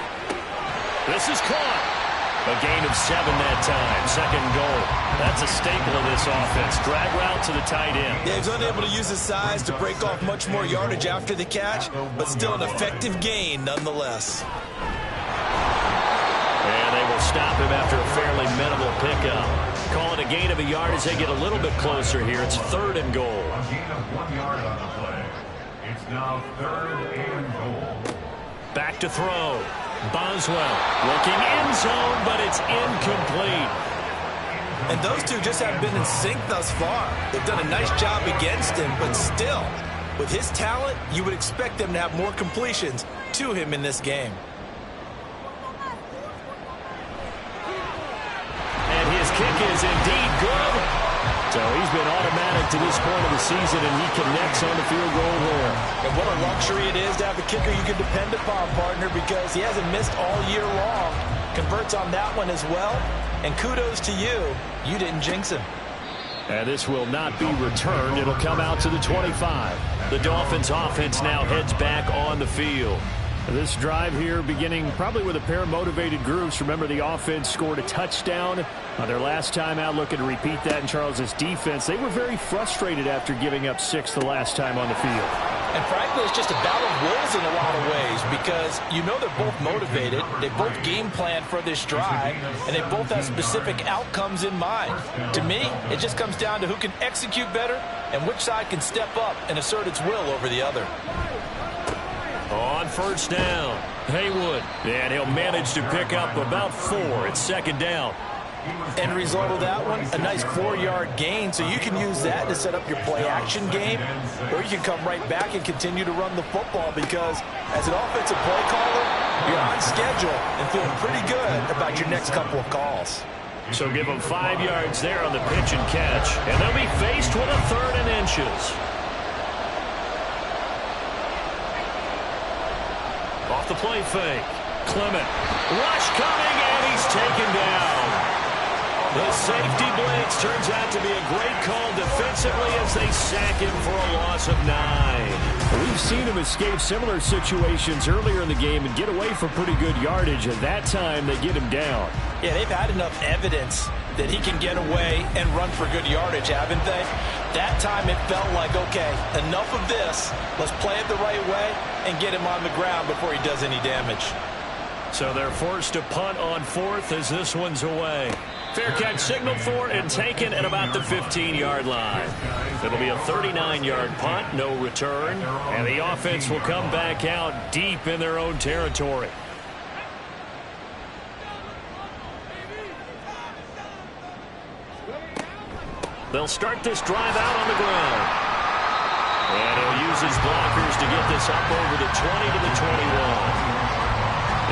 This is caught. A gain of 7 that time. 2nd goal. That's a staple of this offense. Drag route to the tight end. Yeah, he's unable to use his size to break off much more yardage after the catch, but still an effective gain nonetheless. And they will stop him after a fairly minimal pickup. Call it a gain of a yard as they get a little bit closer here. It's 3rd and goal. A gain of 1 yard on the play. It's now 3rd and goal. Back to throw. Boswell looking end zone, but it's incomplete. And those two just haven't been in sync thus far. They've done a nice job against him, but still, with his talent, you would expect them to have more completions to him in this game. And his kick is indeed good. So he's been automatic to this point of the season, and he connects on the field goal there. And what a luxury it is to have a kicker you can depend upon, partner, because he hasn't missed all year long. Converts on that one as well. And kudos to you. You didn't jinx him. And this will not be returned. It'll come out to the 25. The Dolphins offense now heads back on the field. This drive here beginning probably with a pair of motivated groups. Remember, the offense scored a touchdown on their last time out, looking to repeat that in Charles' defense. They were very frustrated after giving up 6 the last time on the field. And frankly, it's just a battle of wills in a lot of ways because you know they're both motivated. They both game plan for this drive, and they both have specific outcomes in mind. To me, it just comes down to who can execute better and which side can step up and assert its will over the other. On first down, Haywood. And he'll manage to pick up about 4. It's second down. End result of that one, a nice 4-yard gain, so you can use that to set up your play-action game, or you can come right back and continue to run the football because as an offensive play caller, you're on schedule and feeling pretty good about your next couple of calls. So give them 5 yards there on the pitch and catch, and they'll be faced with a 3rd and inches. Off the play fake. Clement. Rush coming, and he's taken down. The safety blitz turns out to be a great call defensively as they sack him for a loss of 9. We've seen him escape similar situations earlier in the game and get away for pretty good yardage. At that time, they get him down. Yeah, they've had enough evidence that he can get away and run for good yardage, haven't they? That time it felt like, okay, enough of this. Let's play it the right way and get him on the ground before he does any damage. So they're forced to punt on 4th as this one's away. Fair catch signaled for and taken at about the 15-yard line. It'll be a 39-yard punt, no return, and the offense will come back out deep in their own territory. They'll start this drive out on the ground. And he'll use his blockers to get this up over the 20 to the 21.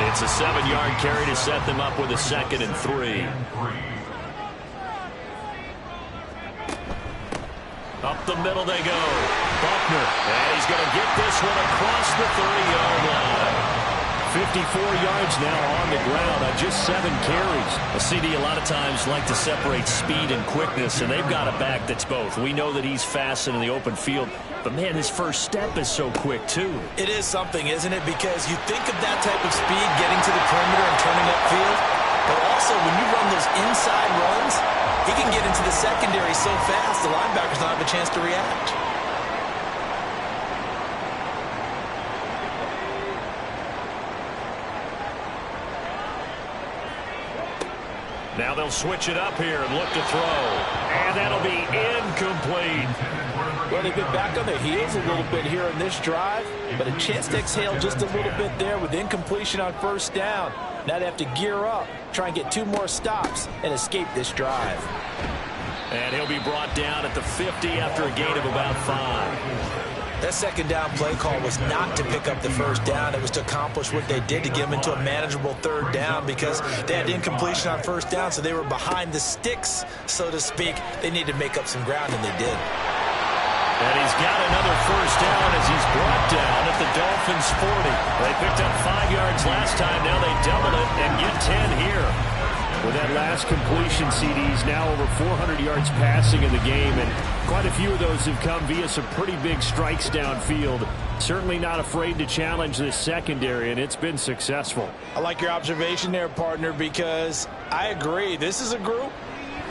It's a 7-yard carry to set them up with a 2nd and 3. Up the middle they go. Buckner. And he's going to get this one across the 30-yard line. 54 yards now on the ground on just 7 carries. A CD a lot of times like to separate speed and quickness, and they've got a back that's both. We know that he's fast in the open field, but, man, his first step is so quick, too. It is something, isn't it? Because you think of that type of speed getting to the perimeter and turning upfield, but also when you run those inside runs, he can get into the secondary so fast the linebackers don't have a chance to react. Now they'll switch it up here and look to throw. And that'll be incomplete. Well, they've been back on their heels a little bit here in this drive, but a chance to exhale just a little bit there with incompletion on first down. Now they have to gear up, try and get 2 more stops, and escape this drive. And he'll be brought down at the 50 after a gain of about 5. That second down play call was not to pick up the first down. It was to accomplish what they did to get them into a manageable 3rd down because they had incompletion on first down, so they were behind the sticks, so to speak. They needed to make up some ground, and they did. And he's got another first down as he's brought down at the Dolphins' 40. They picked up 5 yards last time. Now they double it and get 10 here. With that last completion, CD's now over 400 yards passing in the game, and quite a few of those have come via some pretty big strikes downfield. Certainly not afraid to challenge this secondary, and it's been successful. I like your observation there, partner, because I agree. This is a group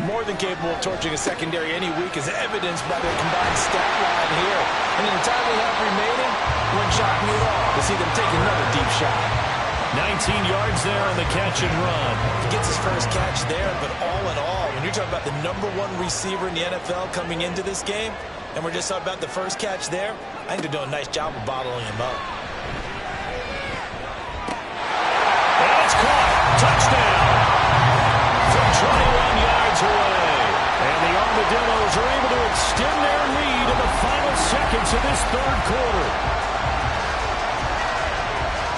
more than capable of torching a secondary any week, as evidenced by their combined stat line here. And in the time we have remaining, wouldn't shock me at all to see them take another deep shot. 19 yards there on the catch and run. He gets his first catch there, but all in all, when you're talking about the #1 receiver in the NFL coming into this game, and we're just talking about the first catch there, I think they're doing a nice job of bottling him up. into this third quarter.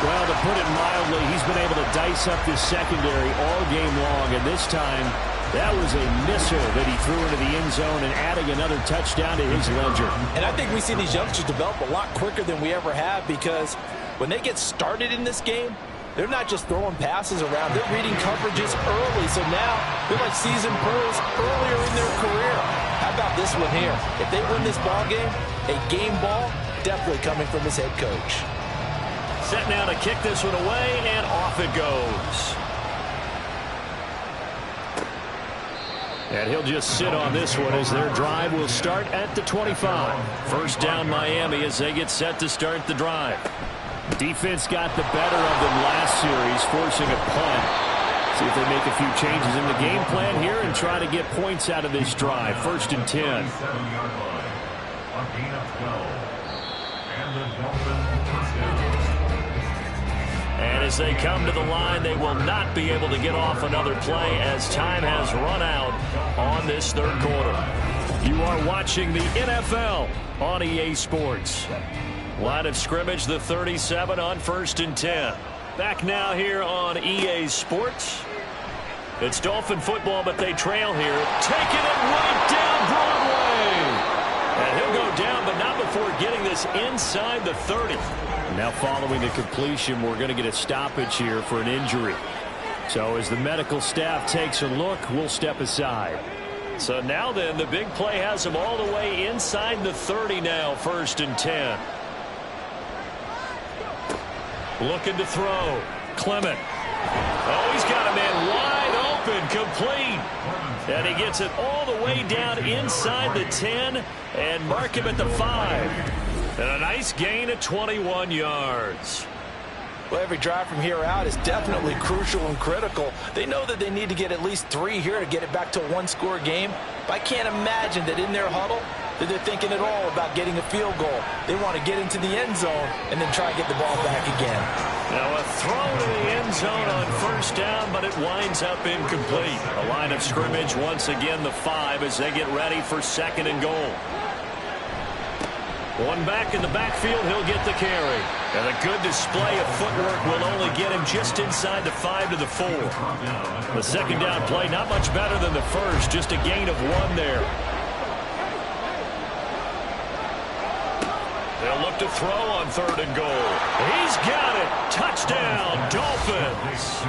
Well, to put it mildly, he's been able to dice up this secondary all game long, and this time that was a missile that he threw into the end zone and adding another touchdown to his ledger. And I think we see these youngsters develop a lot quicker than we ever have, because when they get started in this game, they're not just throwing passes around. They're reading coverages early. So now they're like seasoned pros earlier in their career. How about this one here? If they win this ball game, a game ball definitely coming from his head coach. Set now to kick this one away, and off it goes. And he'll just sit on this one as their drive will start at the 25. First down Miami as they get set to start the drive. Defense got the better of them last series, forcing a punt. See if they make a few changes in the game plan here and try to get points out of this drive. First and 10. A gain of 12. And the Dolphins first down. And as they come to the line, they will not be able to get off another play as time has run out on this third quarter. You are watching the NFL on EA Sports. Line of scrimmage, the 37 on first and 10. Back now here on EA Sports. It's Dolphin football, but they trail here. Taking it right down Broadway. And he'll go down, but not before getting this inside the 30. Now following the completion, we're going to get a stoppage here for an injury. So as the medical staff takes a look, we'll step aside. So now then, the big play has him all the way inside the 30 now, first and 10. Looking to throw. Clement. Oh, he's got a man wide open, complete. And he gets it all the way down inside the 10 and mark him at the 5. And a nice gain of 21 yards. Well, every drive from here out is definitely crucial and critical. They know that they need to get at least 3 here to get it back to a one-score game. But I can't imagine that in their huddle that they're thinking at all about getting a field goal. They want to get into the end zone and then try and get the ball back again. Now a throw to the end zone on first down, but it winds up incomplete. A line of scrimmage once again the 5 as they get ready for second and goal. One back in the backfield, he'll get the carry. And a good display of footwork will only get him just inside the 5 to the 4. The second down play, not much better than the first, just a gain of 1 there. They'll look to throw on third and goal. He's got it. Touchdown, Dolphins.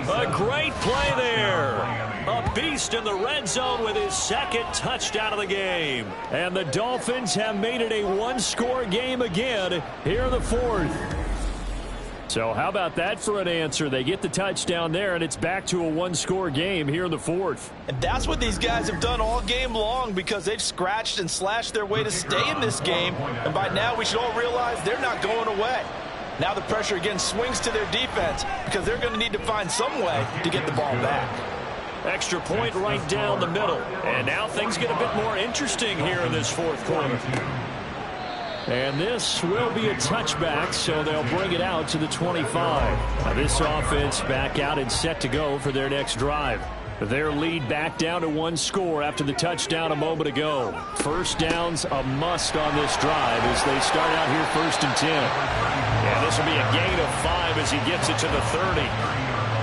A great play there. A beast in the red zone with his second touchdown of the game. And the Dolphins have made it a one-score game again here in the fourth. So how about that for an answer? They get the touchdown there, and it's back to a one-score game here in the fourth. And that's what these guys have done all game long, because they've scratched and slashed their way to stay in this game. And by now, we should all realize they're not going away. Now the pressure again swings to their defense, because they're going to need to find some way to get the ball back. Extra point right down the middle. And now things get a bit more interesting here in this fourth quarter. And this will be a touchback, so they'll bring it out to the 25. Now this offense back out and set to go for their next drive. Their lead back down to one score after the touchdown a moment ago. First down's a must on this drive as they start out here first and 10. And this will be a gain of 5 as he gets it to the 30.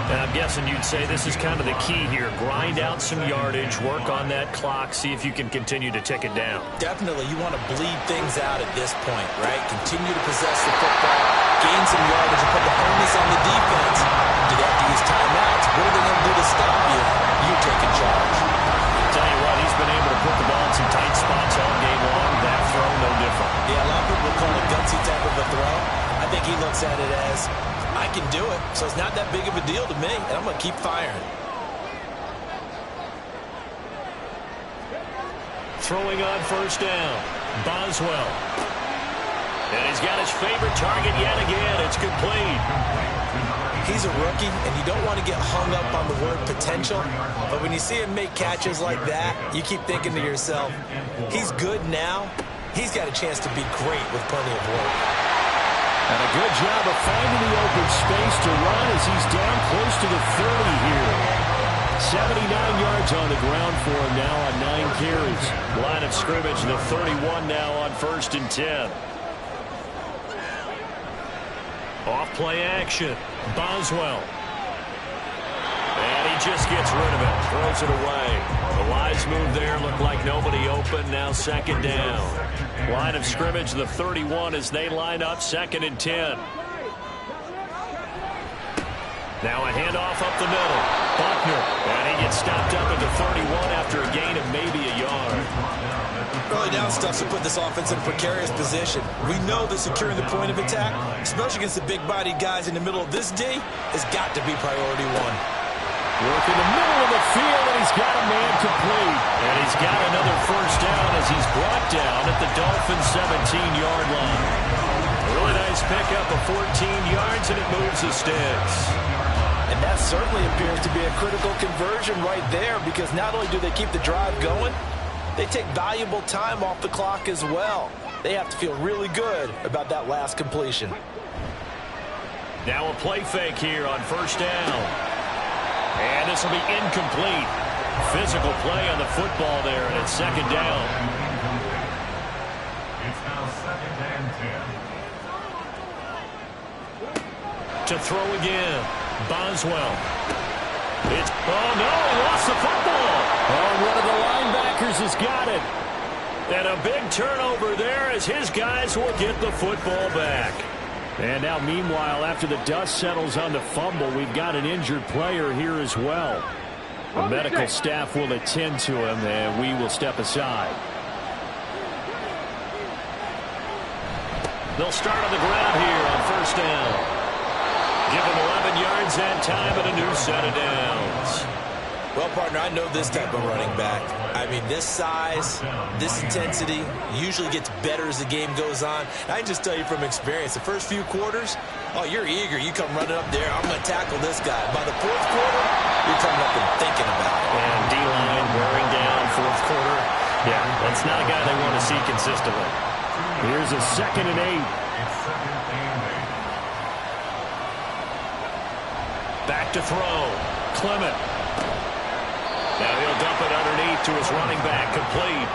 And I'm guessing you'd say this is kind of the key here. Grind out some yardage, work on that clock, see if you can continue to tick it down. Definitely, you want to bleed things out at this point, right? Continue to possess the football, gain some yardage, and put the onus on the defense. Do they have to use timeouts? What are they going to do to stop you? You're taking charge. I'll tell you what, he's been able to put the ball in some tight spots all game long. That throw, no different. Yeah, a lot of people call it gutsy type of a throw. I think he looks at it as, I can do it, so it's not that big of a deal to me, and I'm going to keep firing. Throwing on first down, Boswell. And he's got his favorite target yet again. It's complete. He's a rookie, and you don't want to get hung up on the word potential, but when you see him make catches like that, you keep thinking to yourself, he's good now. He's got a chance to be great with plenty of work. And a good job of finding the open space to run as he's down close to the 30 here. 79 yards on the ground for him now on 9 carries. Line of scrimmage, the 31 now on 1st and 10. Off play action. Boswell. And he just gets rid of it. Throws it away. The wise move there. Looked like nobody open. Now 2nd down. Line of scrimmage, the 31 as they line up 2nd and 10. Now a handoff up the middle. Buckner. And he gets stopped up at the 31 after a gain of maybe a yard. Early down stuff to put this offense in a precarious position. We know that securing the point of attack, especially against the big-bodied guys in the middle of this D, has got to be priority one. Work in the middle of the field, and he's got a man complete. And he's got another 1st down as he's brought down at the Dolphins' 17-yard line. A really nice pickup of 14 yards, and it moves the sticks. And that certainly appears to be a critical conversion right there, because not only do they keep the drive going, they take valuable time off the clock as well. They have to feel really good about that last completion. Now a play fake here on 1st down. And this will be incomplete. Physical play on the football there, and it's 2nd down. It's now 2nd and 10. To throw again. Boswell. Oh no, he lost the football. Oh, one of the linebackers has got it. And a big turnover there as his guys will get the football back. And now, meanwhile, after the dust settles on the fumble, we've got an injured player here as well. The medical staff will attend to him, and we will step aside. They'll start on the ground here on 1st down. Give him 11 yards that time and a new set of downs. Well, partner, I know this type of running back. I mean, this size, this intensity usually gets better as the game goes on. I can just tell you from experience, the first few quarters, oh, you're eager. You come running up there, I'm going to tackle this guy. By the 4th quarter, you're coming up and thinking about it. And D-line wearing down 4th quarter. Yeah, that's not a guy they want to see consistently. Here's a 2nd and 8. It's 2nd and 8. Back to throw. Clement. Now he'll dump it underneath to his running back, complete.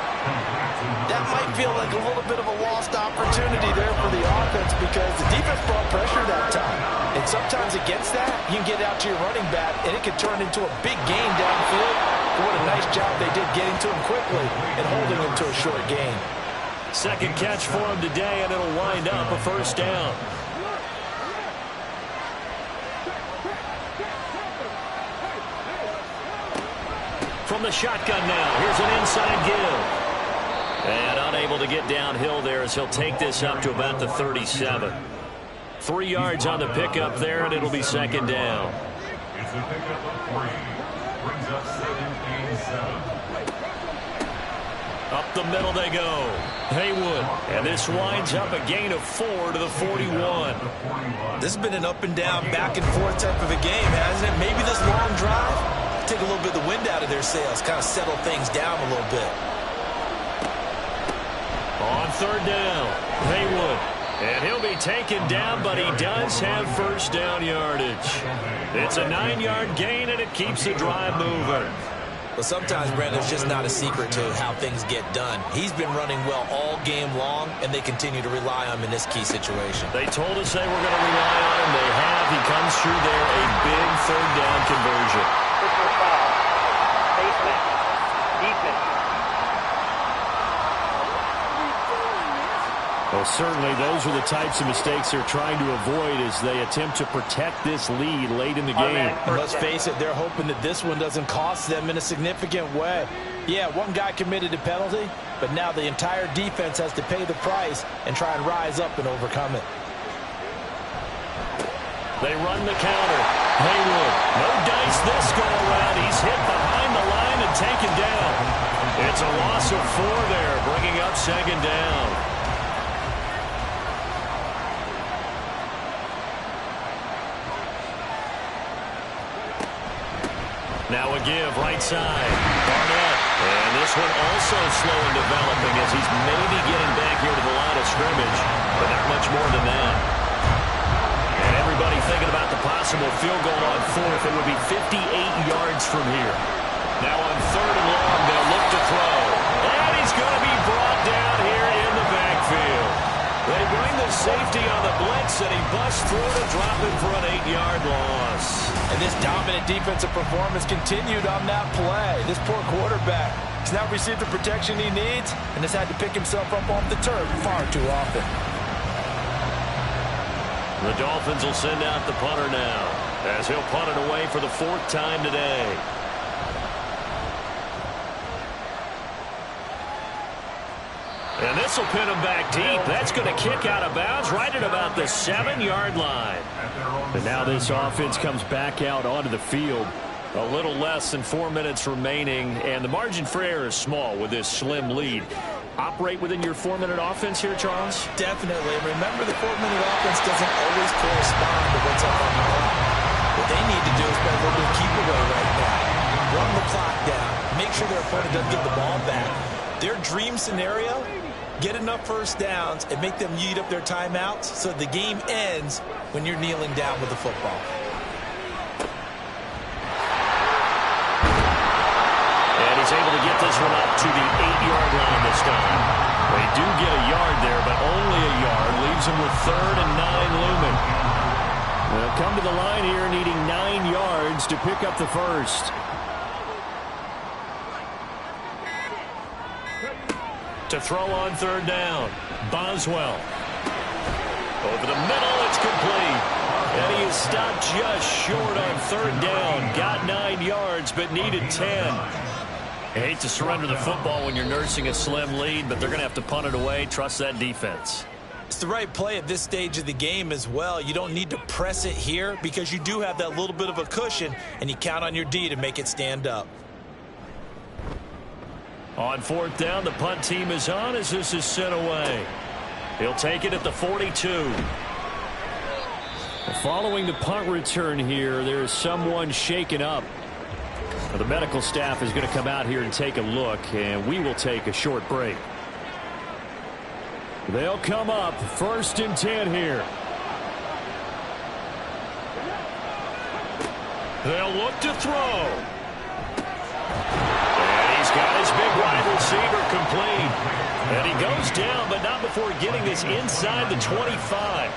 That might feel like a little bit of a lost opportunity there for the offense, because the defense brought pressure that time. And sometimes against that, you can get out to your running back, and it can turn into a big gain downfield. But what a nice job they did getting to him quickly and holding him to a short gain. 2nd catch for him today, and it'll wind up a 1st down. From the shotgun now, here's an inside give. And unable to get downhill there as he'll take this up to about the 37. 3 yards on the pickup there, and it'll be 2nd down. It's a pickup of 3. Brings up 2nd and 7. Up the middle they go. Haywood. And this winds up a gain of 4 to the 41. This has been an up and down, back and forth type of a game, hasn't it? Maybe this long drive take a little bit of the wind out of their sails, kind of settle things down a little bit. On 3rd down, Haywood. And he'll be taken down, but he does have 1st down yardage. It's a 9-yard gain, and it keeps the drive moving. But sometimes, Brandon, it's just not a secret to how things get done. He's been running well all game long, and they continue to rely on him in this key situation. They told us they were going to rely on him. They have. He comes through there, a big 3rd down conversion. Well, certainly those are the types of mistakes they're trying to avoid as they attempt to protect this lead late in the game. Let's face it, they're hoping that this one doesn't cost them in a significant way. Yeah, one guy committed a penalty, but now the entire defense has to pay the price and try and rise up and overcome it. They run the counter. Haywood, no dice this go around. He's hit behind the line and taken down. It's a loss of 4 there, bringing up 2nd down. Now a give, right side. Barnett. And this one also slow in developing as he's maybe getting back here to the line of scrimmage, but not much more than that. And everybody thinking about the possibility possible field goal on fourth. It would be 58 yards from here. Now on third and long, they'll look to throw. And he's going to be brought down here in the backfield. They bring the safety on the blitz, and he busts through to drop him for an 8-yard loss. And this dominant defensive performance continued on that play. This poor quarterback has now received the protection he needs and has had to pick himself up off the turf far too often. The Dolphins will send out the punter now, as he'll punt it away for the 4th time today. And this will pin him back deep. That's going to kick out of bounds right at about the 7-yard line. And now this offense comes back out onto the field. A little less than 4 minutes remaining, and the margin for error is small with this slim lead. Operate within your 4-minute offense here, Charles? Definitely. Remember, the 4-minute offense doesn't always correspond to what's up on the clock. What they need to do is play a little bit of keep away right now. Run the clock down. Make sure their opponent doesn't get the ball back. Their dream scenario, get enough first downs and make them eat up their timeouts so the game ends when you're kneeling down with the football. And he's able to get this one up to the 8-yard line this time. They do get a yard there, but only a yard. Leaves him with 3rd and 9 looming. They'll come to the line here needing 9 yards to pick up the first. To throw on 3rd down, Boswell. Over the middle, it's complete. And he is stopped just short on 3rd down. Got 9 yards, but needed 10. I hate to surrender the football when you're nursing a slim lead, but they're going to have to punt it away. Trust that defense. It's the right play at this stage of the game as well. You don't need to press it here because you do have that little bit of a cushion, and you count on your D to make it stand up. On 4th down, the punt team is on as this is sent away. He'll take it at the 42. Following the punt return here, there is someone shaken up. The medical staff is going to come out here and take a look, and we will take a short break. They'll come up 1st and 10 here. They'll look to throw. He's got his big wide receiver complete. And he goes down, but not before getting this inside the 25.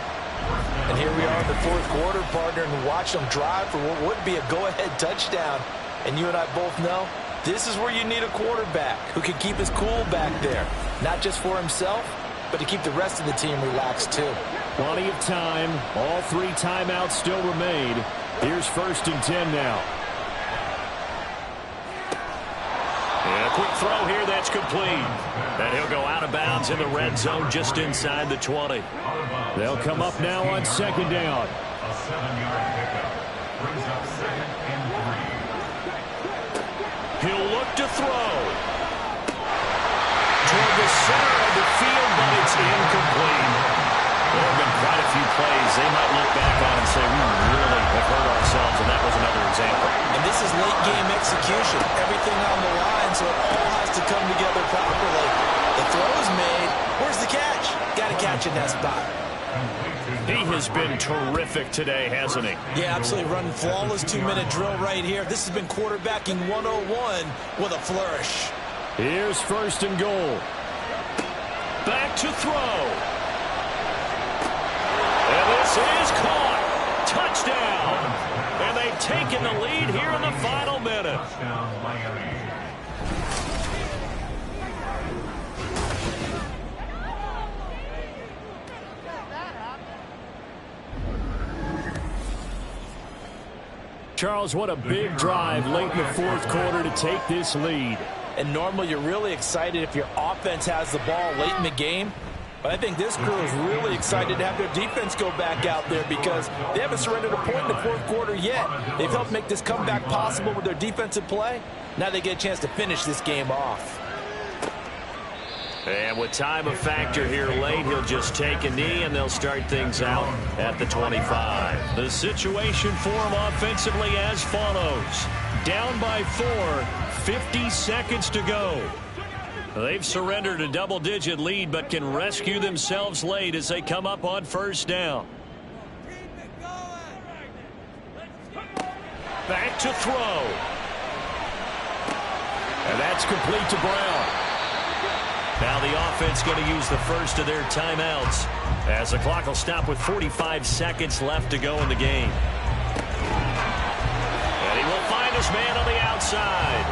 And here we are in the 4th quarter, partner, and watch them drive for what would be a go-ahead touchdown. And you and I both know this is where you need a quarterback who can keep his cool back there. Not just for himself, but to keep the rest of the team relaxed too. Plenty of time. All 3 timeouts still remain. Here's 1st and 10 now. And a quick throw here that's complete. And he'll go out of bounds in the red zone just inside the 20. They'll come up now on 2nd down. A 7-yard pickup brings up 2nd and 3. He'll look to throw. Toward the center of the field, but it's incomplete. There have been quite a few plays they might look back on and say, we really have hurt ourselves, and that was another example. And this is late game execution. Everything on the line, so it all has to come together properly. The throw's made. Where's the catch? Got to catch in that spot. He has been terrific today, hasn't he? Yeah, absolutely. Running flawless 2-minute drill right here. This has been quarterbacking 101 with a flourish. Here's 1st and goal. Back to throw. And this is caught. Touchdown. And they've taken the lead here in the final minute. Touchdown, Miami. Charles, what a big drive late in the 4th quarter to take this lead. And normally you're really excited if your offense has the ball late in the game. But I think this crew is really excited to have their defense go back out there because they haven't surrendered a point in the 4th quarter yet. They've helped make this comeback possible with their defensive play. Now they get a chance to finish this game off. And with time a factor here late, he'll just take a knee and they'll start things out at the 25. The situation for him offensively as follows. Down by 4, 50 seconds to go. They've surrendered a double-digit lead but can rescue themselves late as they come up on 1st down. back to throw. And that's complete to Brown. Now the offense going to use the first of their timeouts as the clock will stop with 45 seconds left to go in the game. And he will find his man on the outside.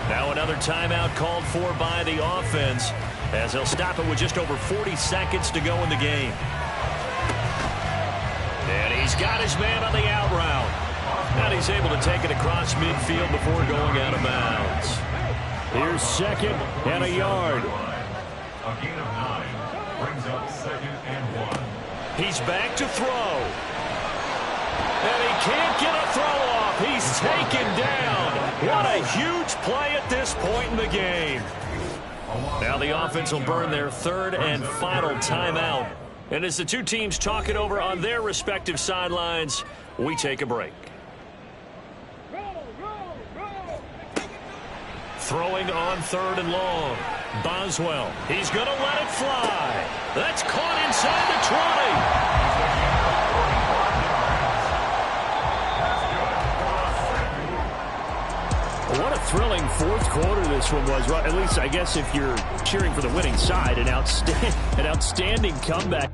Now another timeout called for by the offense as they'll stop it with just over 40 seconds to go in the game. And he's got his man on the out route. And he's able to take it across midfield before going out of bounds. Here's second and a yard. A gain of 9 brings up 2nd and 1. He's back to throw. And he can't get a throw off. He's taken down. What a huge play at this point in the game. Now the offense will burn their third and final timeout. And as the two teams talk it over on their respective sidelines, we take a break. Throwing on 3rd and long. Boswell. He's going to let it fly. That's caught inside the 20. What a thrilling fourth quarter this one was. At least, I guess, if you're cheering for the winning side, an outstanding comeback.